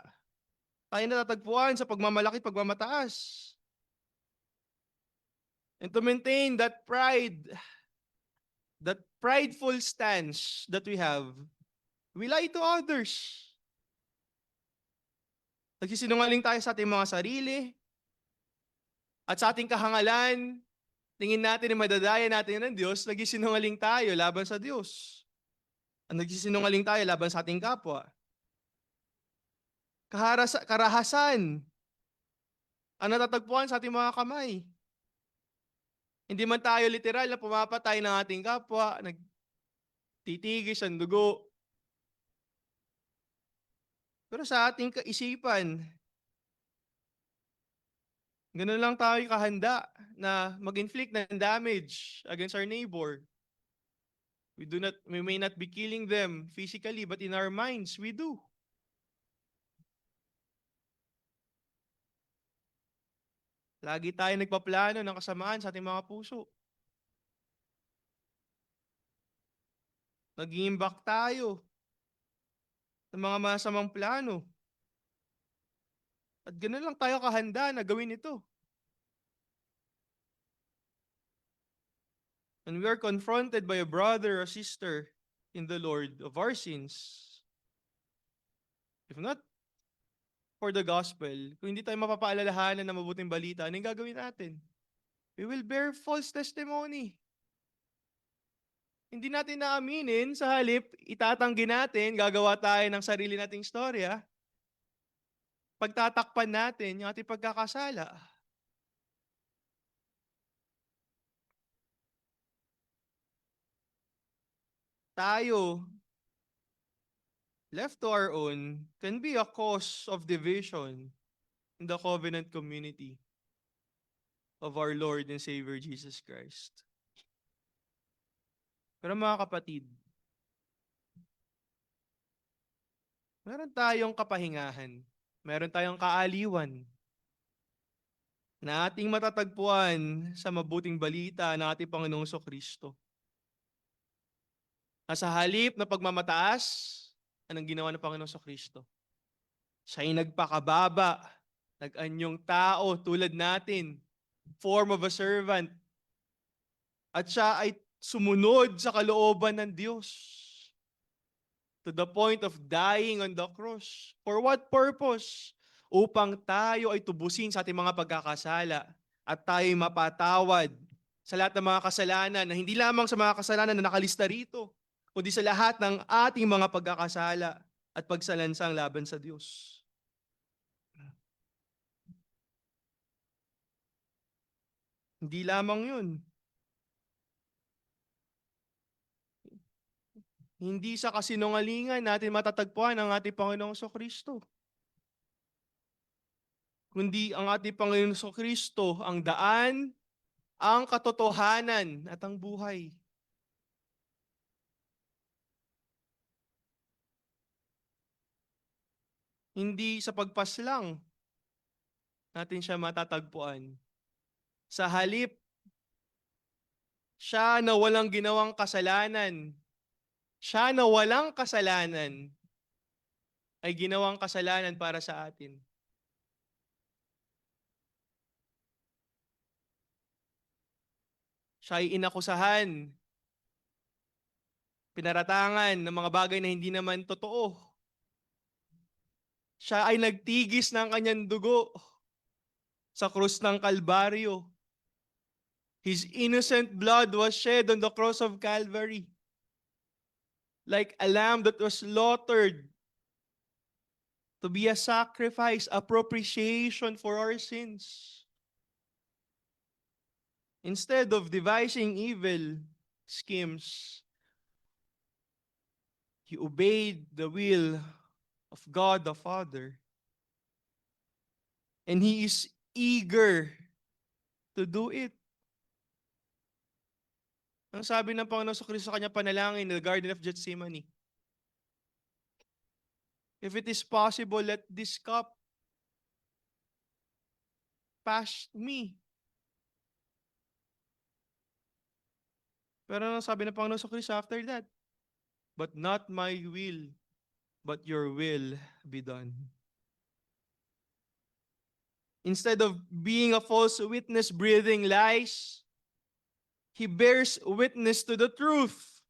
tayo natatagpuan sa pagmamalaki at pagmamataas. And to maintain that pride, that prideful stance that we have, we lie to others. Nagsisinungaling tayo sa ating mga sarili at sa ating kahangalan, tingin natin na madadaya natin ng Diyos, nagsisinungaling tayo laban sa Diyos. Nagsisinungaling tayo laban sa ating kapwa. Karahasan ang natatagpuan sa ating mga kamay. Hindi man tayo literal na pumapatay ng ating kapwa, nagtitigis ang dugo. Pero sa ating kaisipan, ganun lang tayo kahanda na mag-inflict ng damage against our neighbor. We may not be killing them physically, but in our minds, we do. Lagi tayo nagpaplano ng kasamaan sa ating mga puso. Nag-iimbak tayo ng mga masamang plano. At ganoon lang tayo kahanda na gawin ito. And we are confronted by a brother or sister in the Lord of our sins, if not for the gospel, kung hindi tayo mapapaalalahanan ng mabuting balita, ano yung gagawin natin? We will bear false testimony. Hindi natin naaminin, sa halip, itatanggi natin, gagawa tayo ng sarili nating istorya, pagtatakpan natin yung ating pagkakasala. Tayo, left to our own, can be a cause of division in the covenant community of our Lord and Savior Jesus Christ. Pero mga kapatid, meron tayong kapahingahan, meron tayong kaaliwan na ating matatagpuan sa mabuting balita ng ating Panginoong Kristo. Na sa halip na pagmamataas, anong ginawa ng Panginoong Kristo? Siya'y nagpakababa, nag-anyong tao tulad natin, form of a servant, at siya ay sumunod sa kalooban ng Diyos to the point of dying on the cross. For what purpose? Upang tayo ay tubusin sa ating mga pagkakasala at tayo mapatawad sa lahat ng mga kasalanan na hindi lamang sa mga kasalanan na nakalista rito, kundi sa lahat ng ating mga pagkakasala at pagsalansang laban sa Diyos. Hindi lamang yun. Hindi sa kasinungalingan natin matatagpuan ang ating Panginoong Kristo, kundi ang ating Panginoong Kristo ang daan, ang katotohanan at ang buhay. Hindi sa pagpaslang natin siya matatagpuan. Sa halip, Siya na walang ginawang kasalanan. Siya na walang kasalanan ay ginawang kasalanan para sa atin. Siya ay inakusahan, pinaratangan ng mga bagay na hindi naman totoo. Siya ay nagtigis ng kanyang dugo sa krus ng Kalbaryo. His innocent blood was shed on the cross of Calvary, like a lamb that was slaughtered to be a sacrifice, a propitiation for our sins. Instead of devising evil schemes, he obeyed the will of God the Father. And he is eager to do it. Ang sabi ng Panginoon sa Kristo sa kanyang panalangin in the Garden of Gethsemane, if it is possible, let this cup pass me. Pero ano sabi ng Panginoon sa Kristo after that? But not my will, but your will be done. Instead of being a false witness breathing lies, he bears witness to the truth.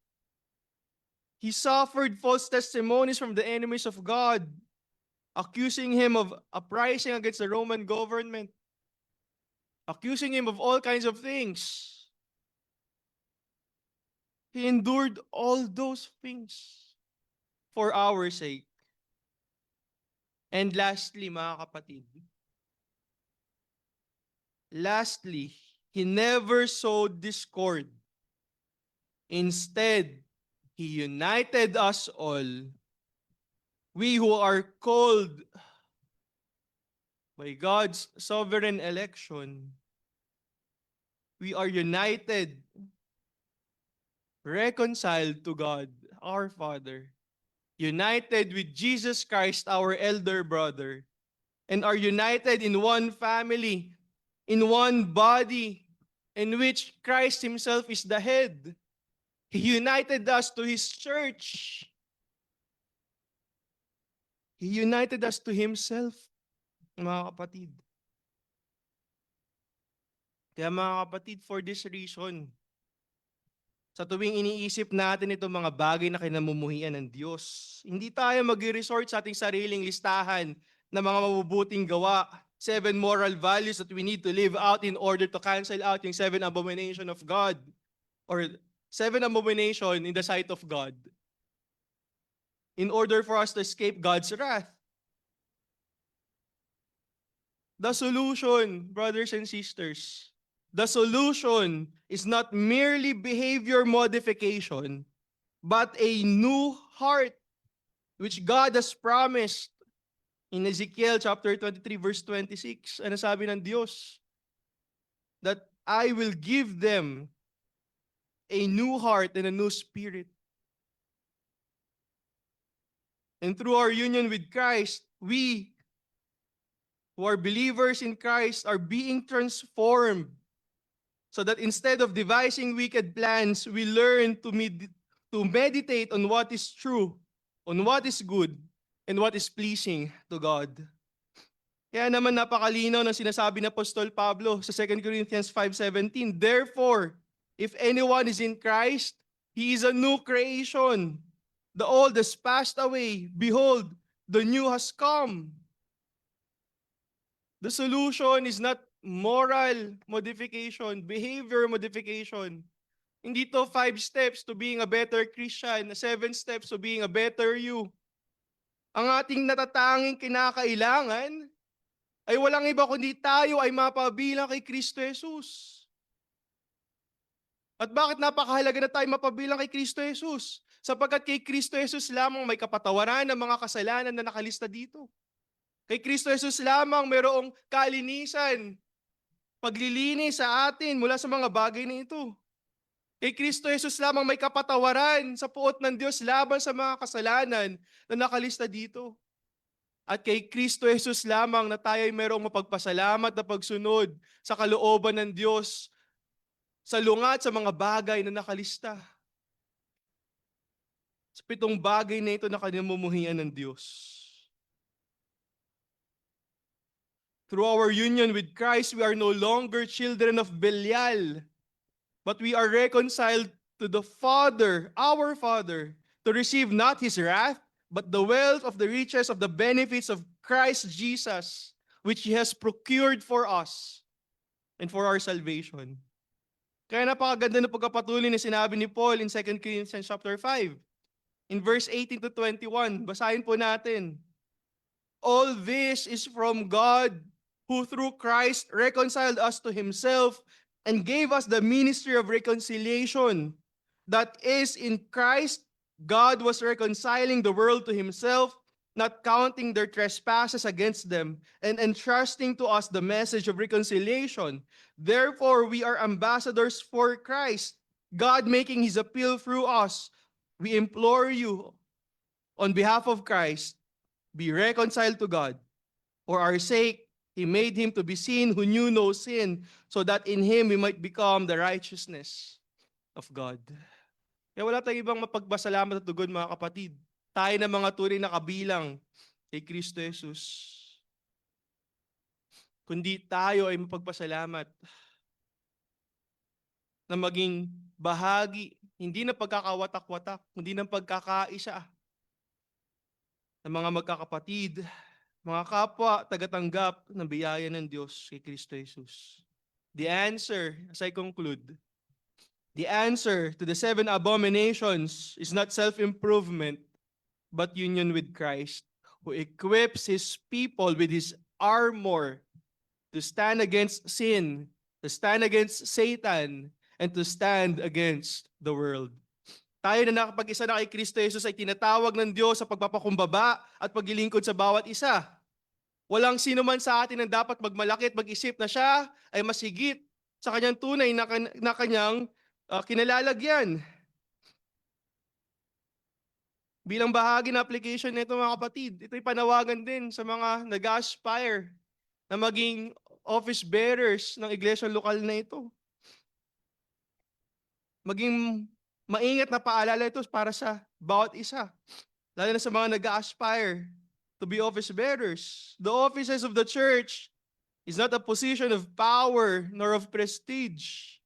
He suffered false testimonies from the enemies of God, accusing him of uprising against the Roman government, accusing him of all kinds of things. He endured all those things for our sake. And lastly, mga kapatid, he never sowed discord. Instead, he united us all. We who are called by God's sovereign election, we are united, reconciled to God, our Father, united with Jesus Christ, our elder brother, and are united in one family, in one body, in which Christ himself is the head. He united us to his church. He united us to himself, mga kapatid. Kaya mga kapatid, for this reason, sa tuwing iniisip natin itong mga bagay na kinamumuhian ng Diyos, hindi tayo mag-resort sa ating sariling listahan ng mga mabubuting gawa, 7 moral values that we need to live out in order to cancel out yung 7 abomination of God, or 7 abomination in the sight of God, in order for us to escape God's wrath. The solution, brothers and sisters, the solution is not merely behavior modification, but a new heart, which God has promised in Ezekiel chapter 23, verse 26. Ano sabi ng Diyos? That I will give them a new heart and a new spirit. And through our union with Christ, we who are believers in Christ are being transformed so that instead of devising wicked plans, we learn to meditate on what is true, on what is good, and what is pleasing to God. Kaya naman napakalinaw ng sinasabi ng Apostol Pablo sa 2 Corinthians 5:17, therefore, if anyone is in Christ, he is a new creation. The old has passed away. Behold, the new has come. The solution is not moral modification, behavior modification. Hindi to 5 steps to being a better Christian, 7 steps to being a better you. Ang ating natatanging kinakailangan ay walang iba kundi tayo ay mapabilang kay Kristo Jesus. At bakit napakahalaga na tayo mapabilang kay Kristo Jesus? Sapagkat kay Kristo Jesus lamang may kapatawaran ng mga kasalanan na nakalista dito. Kay Kristo Jesus lamang mayroong kalinisan, paglilinis sa atin mula sa mga bagay na ito. Kay Kristo Jesus lamang may kapatawaran sa puot ng Diyos laban sa mga kasalanan na nakalista dito. At kay Kristo Jesus lamang na tayo ay mayroong mapagpasalamat na pagsunod sa kalooban ng Diyos salungat sa mga bagay na nakalista. Sa 7 bagay na ito na kinamumuhian ng Diyos. Through our union with Christ, we are no longer children of Belial, but we are reconciled to the Father, our Father, to receive not His wrath, but the wealth of the riches of the benefits of Christ Jesus, which He has procured for us and for our salvation. Kaya napakaganda ng pagkapatuloy na sinabi ni Paul in 2 Corinthians chapter 5. In verse 18 to 21, basahin po natin. All this is from God, who through Christ reconciled us to Himself and gave us the ministry of reconciliation. That is, in Christ, God was reconciling the world to Himself, not counting their trespasses against them, and entrusting to us the message of reconciliation. Therefore, we are ambassadors for Christ, God making His appeal through us. We implore you, on behalf of Christ, be reconciled to God. For our sake, He made Him to be sin who knew no sin, so that in Him we might become the righteousness of God. Kaya wala tayong ibang mapagpasalamat at tugod, mga kapatid. Tayo na mga tunay na kabilang kay Kristo Jesus. Kundi tayo ay mapagpasalamat na maging bahagi, hindi na pagkakawatak-watak, hindi na pagkakaisa ng mga magkakapatid, mga kapwa, tagatanggap ng biyaya ng Diyos kay Kristo Jesus. The answer, as I conclude, the answer to the 7 abominations is not self-improvement, but union with Christ, who equips His people with His armor to stand against sin, to stand against Satan, and to stand against the world. Tayo na nakapag-isa na kay Kristo Jesus ay tinatawag ng Diyos sa pagpapakumbaba at paglilingkod sa bawat isa. Walang sino man sa atin ang dapat magmalaki at mag-isip na siya ay mas higit sa kanyang tunay na kanyang kinalalagyan. Bilang bahagi ng application nito, mga kapatid, ito'y panawagan din sa mga nag-aspire na maging office bearers ng iglesia lokal na ito. Maging maingat na paalala ito para sa bawat isa, lalo na sa mga nag-aspire to be office bearers. The offices of the church is not a position of power nor of prestige,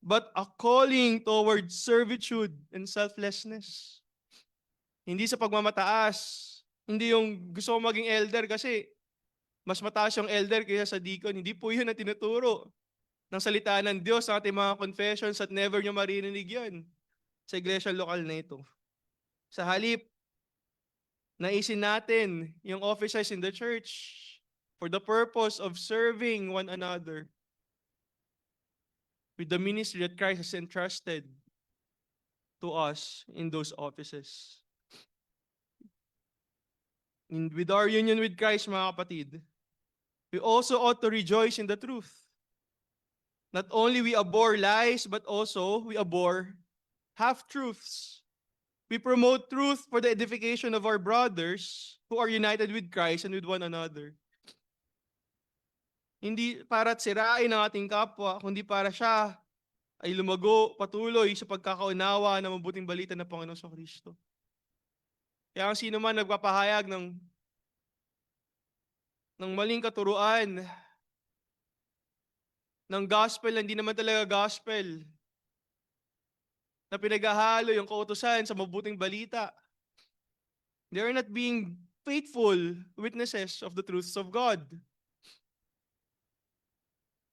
but a calling towards servitude and selflessness. Hindi sa pagmamataas, hindi yung gusto mo maging elder kasi mas mataas yung elder kaysa sa deacon. Hindi po yun ang tinuturo ng salita ng Diyos sa ating mga confessions at never nyo marinig yan sa iglesia lokal na ito. Sa halip, naisin natin yung offices in the church for the purpose of serving one another with the ministry that Christ has entrusted to us in those offices. With our union with Christ, mga kapatid, we also ought to rejoice in the truth. Not only we abhor lies, but also we abhor half-truths. We promote truth for the edification of our brothers who are united with Christ and with one another. Hindi para sirain ang ating kapwa, kundi para siya ay lumago patuloy sa pagkakaunawa ng mabuting balita ng Panginoon sa Kristo. Kaya ang sino man nagpapahayag ng maling katuruan, ng gospel na hindi naman talaga gospel, na pinaghahalo yung kautusan sa mabuting balita, they are not being faithful witnesses of the truths of God.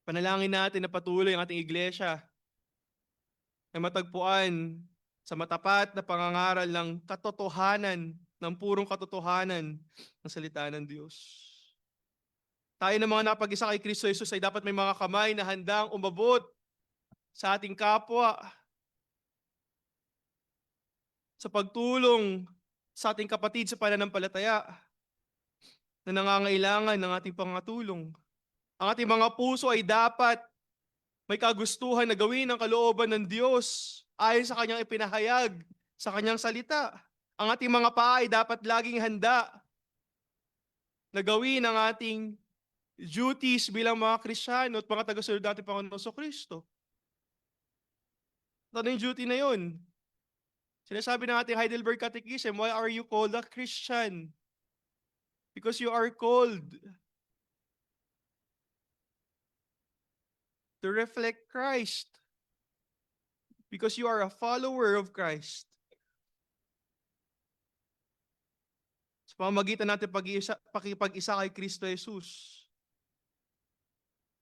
Panalangin natin na patuloy ang ating iglesia ay matagpuan sa matapat na pangangaral ng katotohanan, ng purong katotohanan ng salita ng Diyos. Tayo na mga napag-isa kay Kristo Jesus ay dapat may mga kamay na handang umabot sa ating kapwa, sa pagtulong sa ating kapatid sa pananampalataya na nangangailangan ng ating pangatulong. Ang ating mga puso ay dapat may kagustuhan na gawin ang kalooban ng Diyos ayon sa kanyang ipinahayag sa kanyang salita. Ang ating mga paa ay dapat laging handa na gawin ang ating duties bilang mga Kristiyano at mga tagasunod natin Panginoon Kristo. Ano yung duty na yun? Sinasabi ng ating Heidelberg Catechism, why are you called a Christian? Because you are called to reflect Christ. Because you are a follower of Christ. Sa pamamagitan natin pakipag-isa kay Kristo Jesus,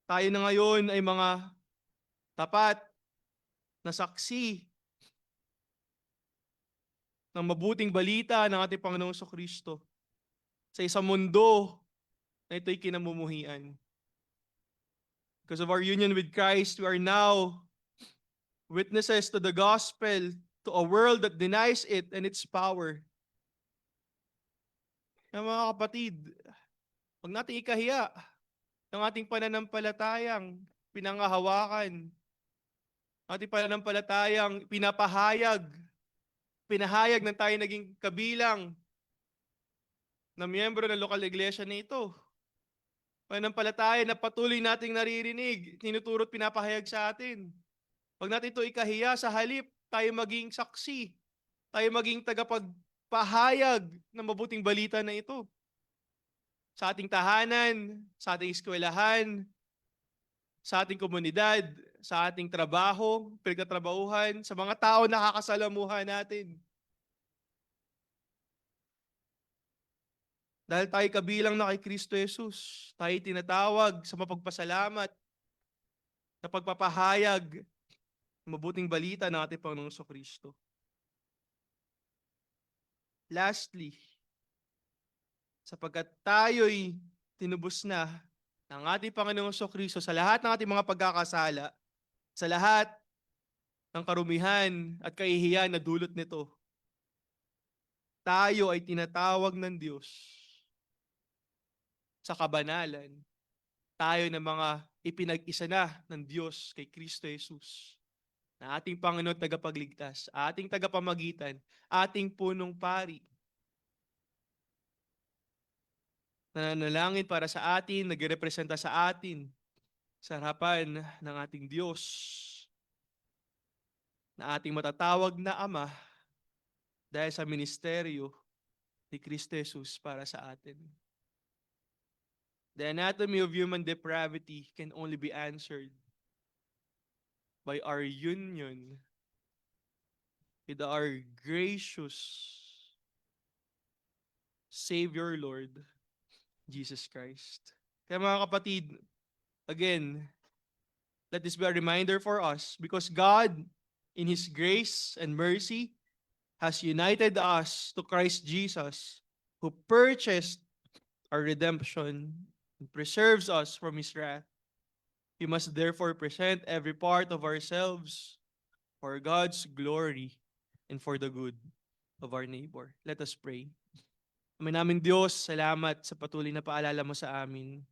tayo na ngayon ay mga tapat na saksi ng mabuting balita ng ating Panginoong Kristo sa isang mundo na ito'y kinamumuhian. Because of our union with Christ, we are now witnesses to the gospel, to a world that denies it and its power. Kaya mga kapatid, huwag natin ikahiya ng ating pananampalatayang pinangahawakan, ating pananampalatayang pinahayag na tayo naging kabilang na miyembro ng lokal iglesia na ito. Pananampalataya na patuloy nating naririnig, tinuturo't pinapahayag sa atin. Huwag natin ito ikahiya, sa halip tayo maging saksi, tayo maging tagapagpahayag ng mabuting balita na ito. Sa ating tahanan, sa ating eskwelahan, sa ating komunidad, sa ating trabaho, pinagtatrabahuhan, sa mga tao na nakakasalamuhan natin. Dahil tayo kabilang na kay Kristo Jesus, tayo tinatawag sa mapagpasalamat, sa pagpapahayag ng mabuting balita ng ating Panginoong Kristo. Lastly, sapagkat tayo'y tinubos na ng ating Panginoong Kristo sa lahat ng ating mga pagkakasala, sa lahat ng karumihan at kahihiyan na dulot nito, tayo ay tinatawag ng Diyos sa kabanalan. Tayo na mga ipinag-isa na ng Diyos kay Kristo Jesus, na ating Panginoon tagapagligtas, ating tagapamagitan, ating punong pari. Nananalangin para sa atin, nagrepresenta sa atin sa harapan ng ating Diyos, na ating matatawag na Ama dahil sa ministeryo ni Kristo Jesus para sa atin. The anatomy of human depravity can only be answered by our union with our gracious Savior Lord, Jesus Christ. Kaya mga kapatid, again, let this be a reminder for us, because God, in His grace and mercy, has united us to Christ Jesus, who purchased our redemption and preserves us from His wrath. We must therefore present every part of ourselves for God's glory and for the good of our neighbor. Let us pray. Amin namin Diyos, salamat sa patuloy na paalala mo sa amin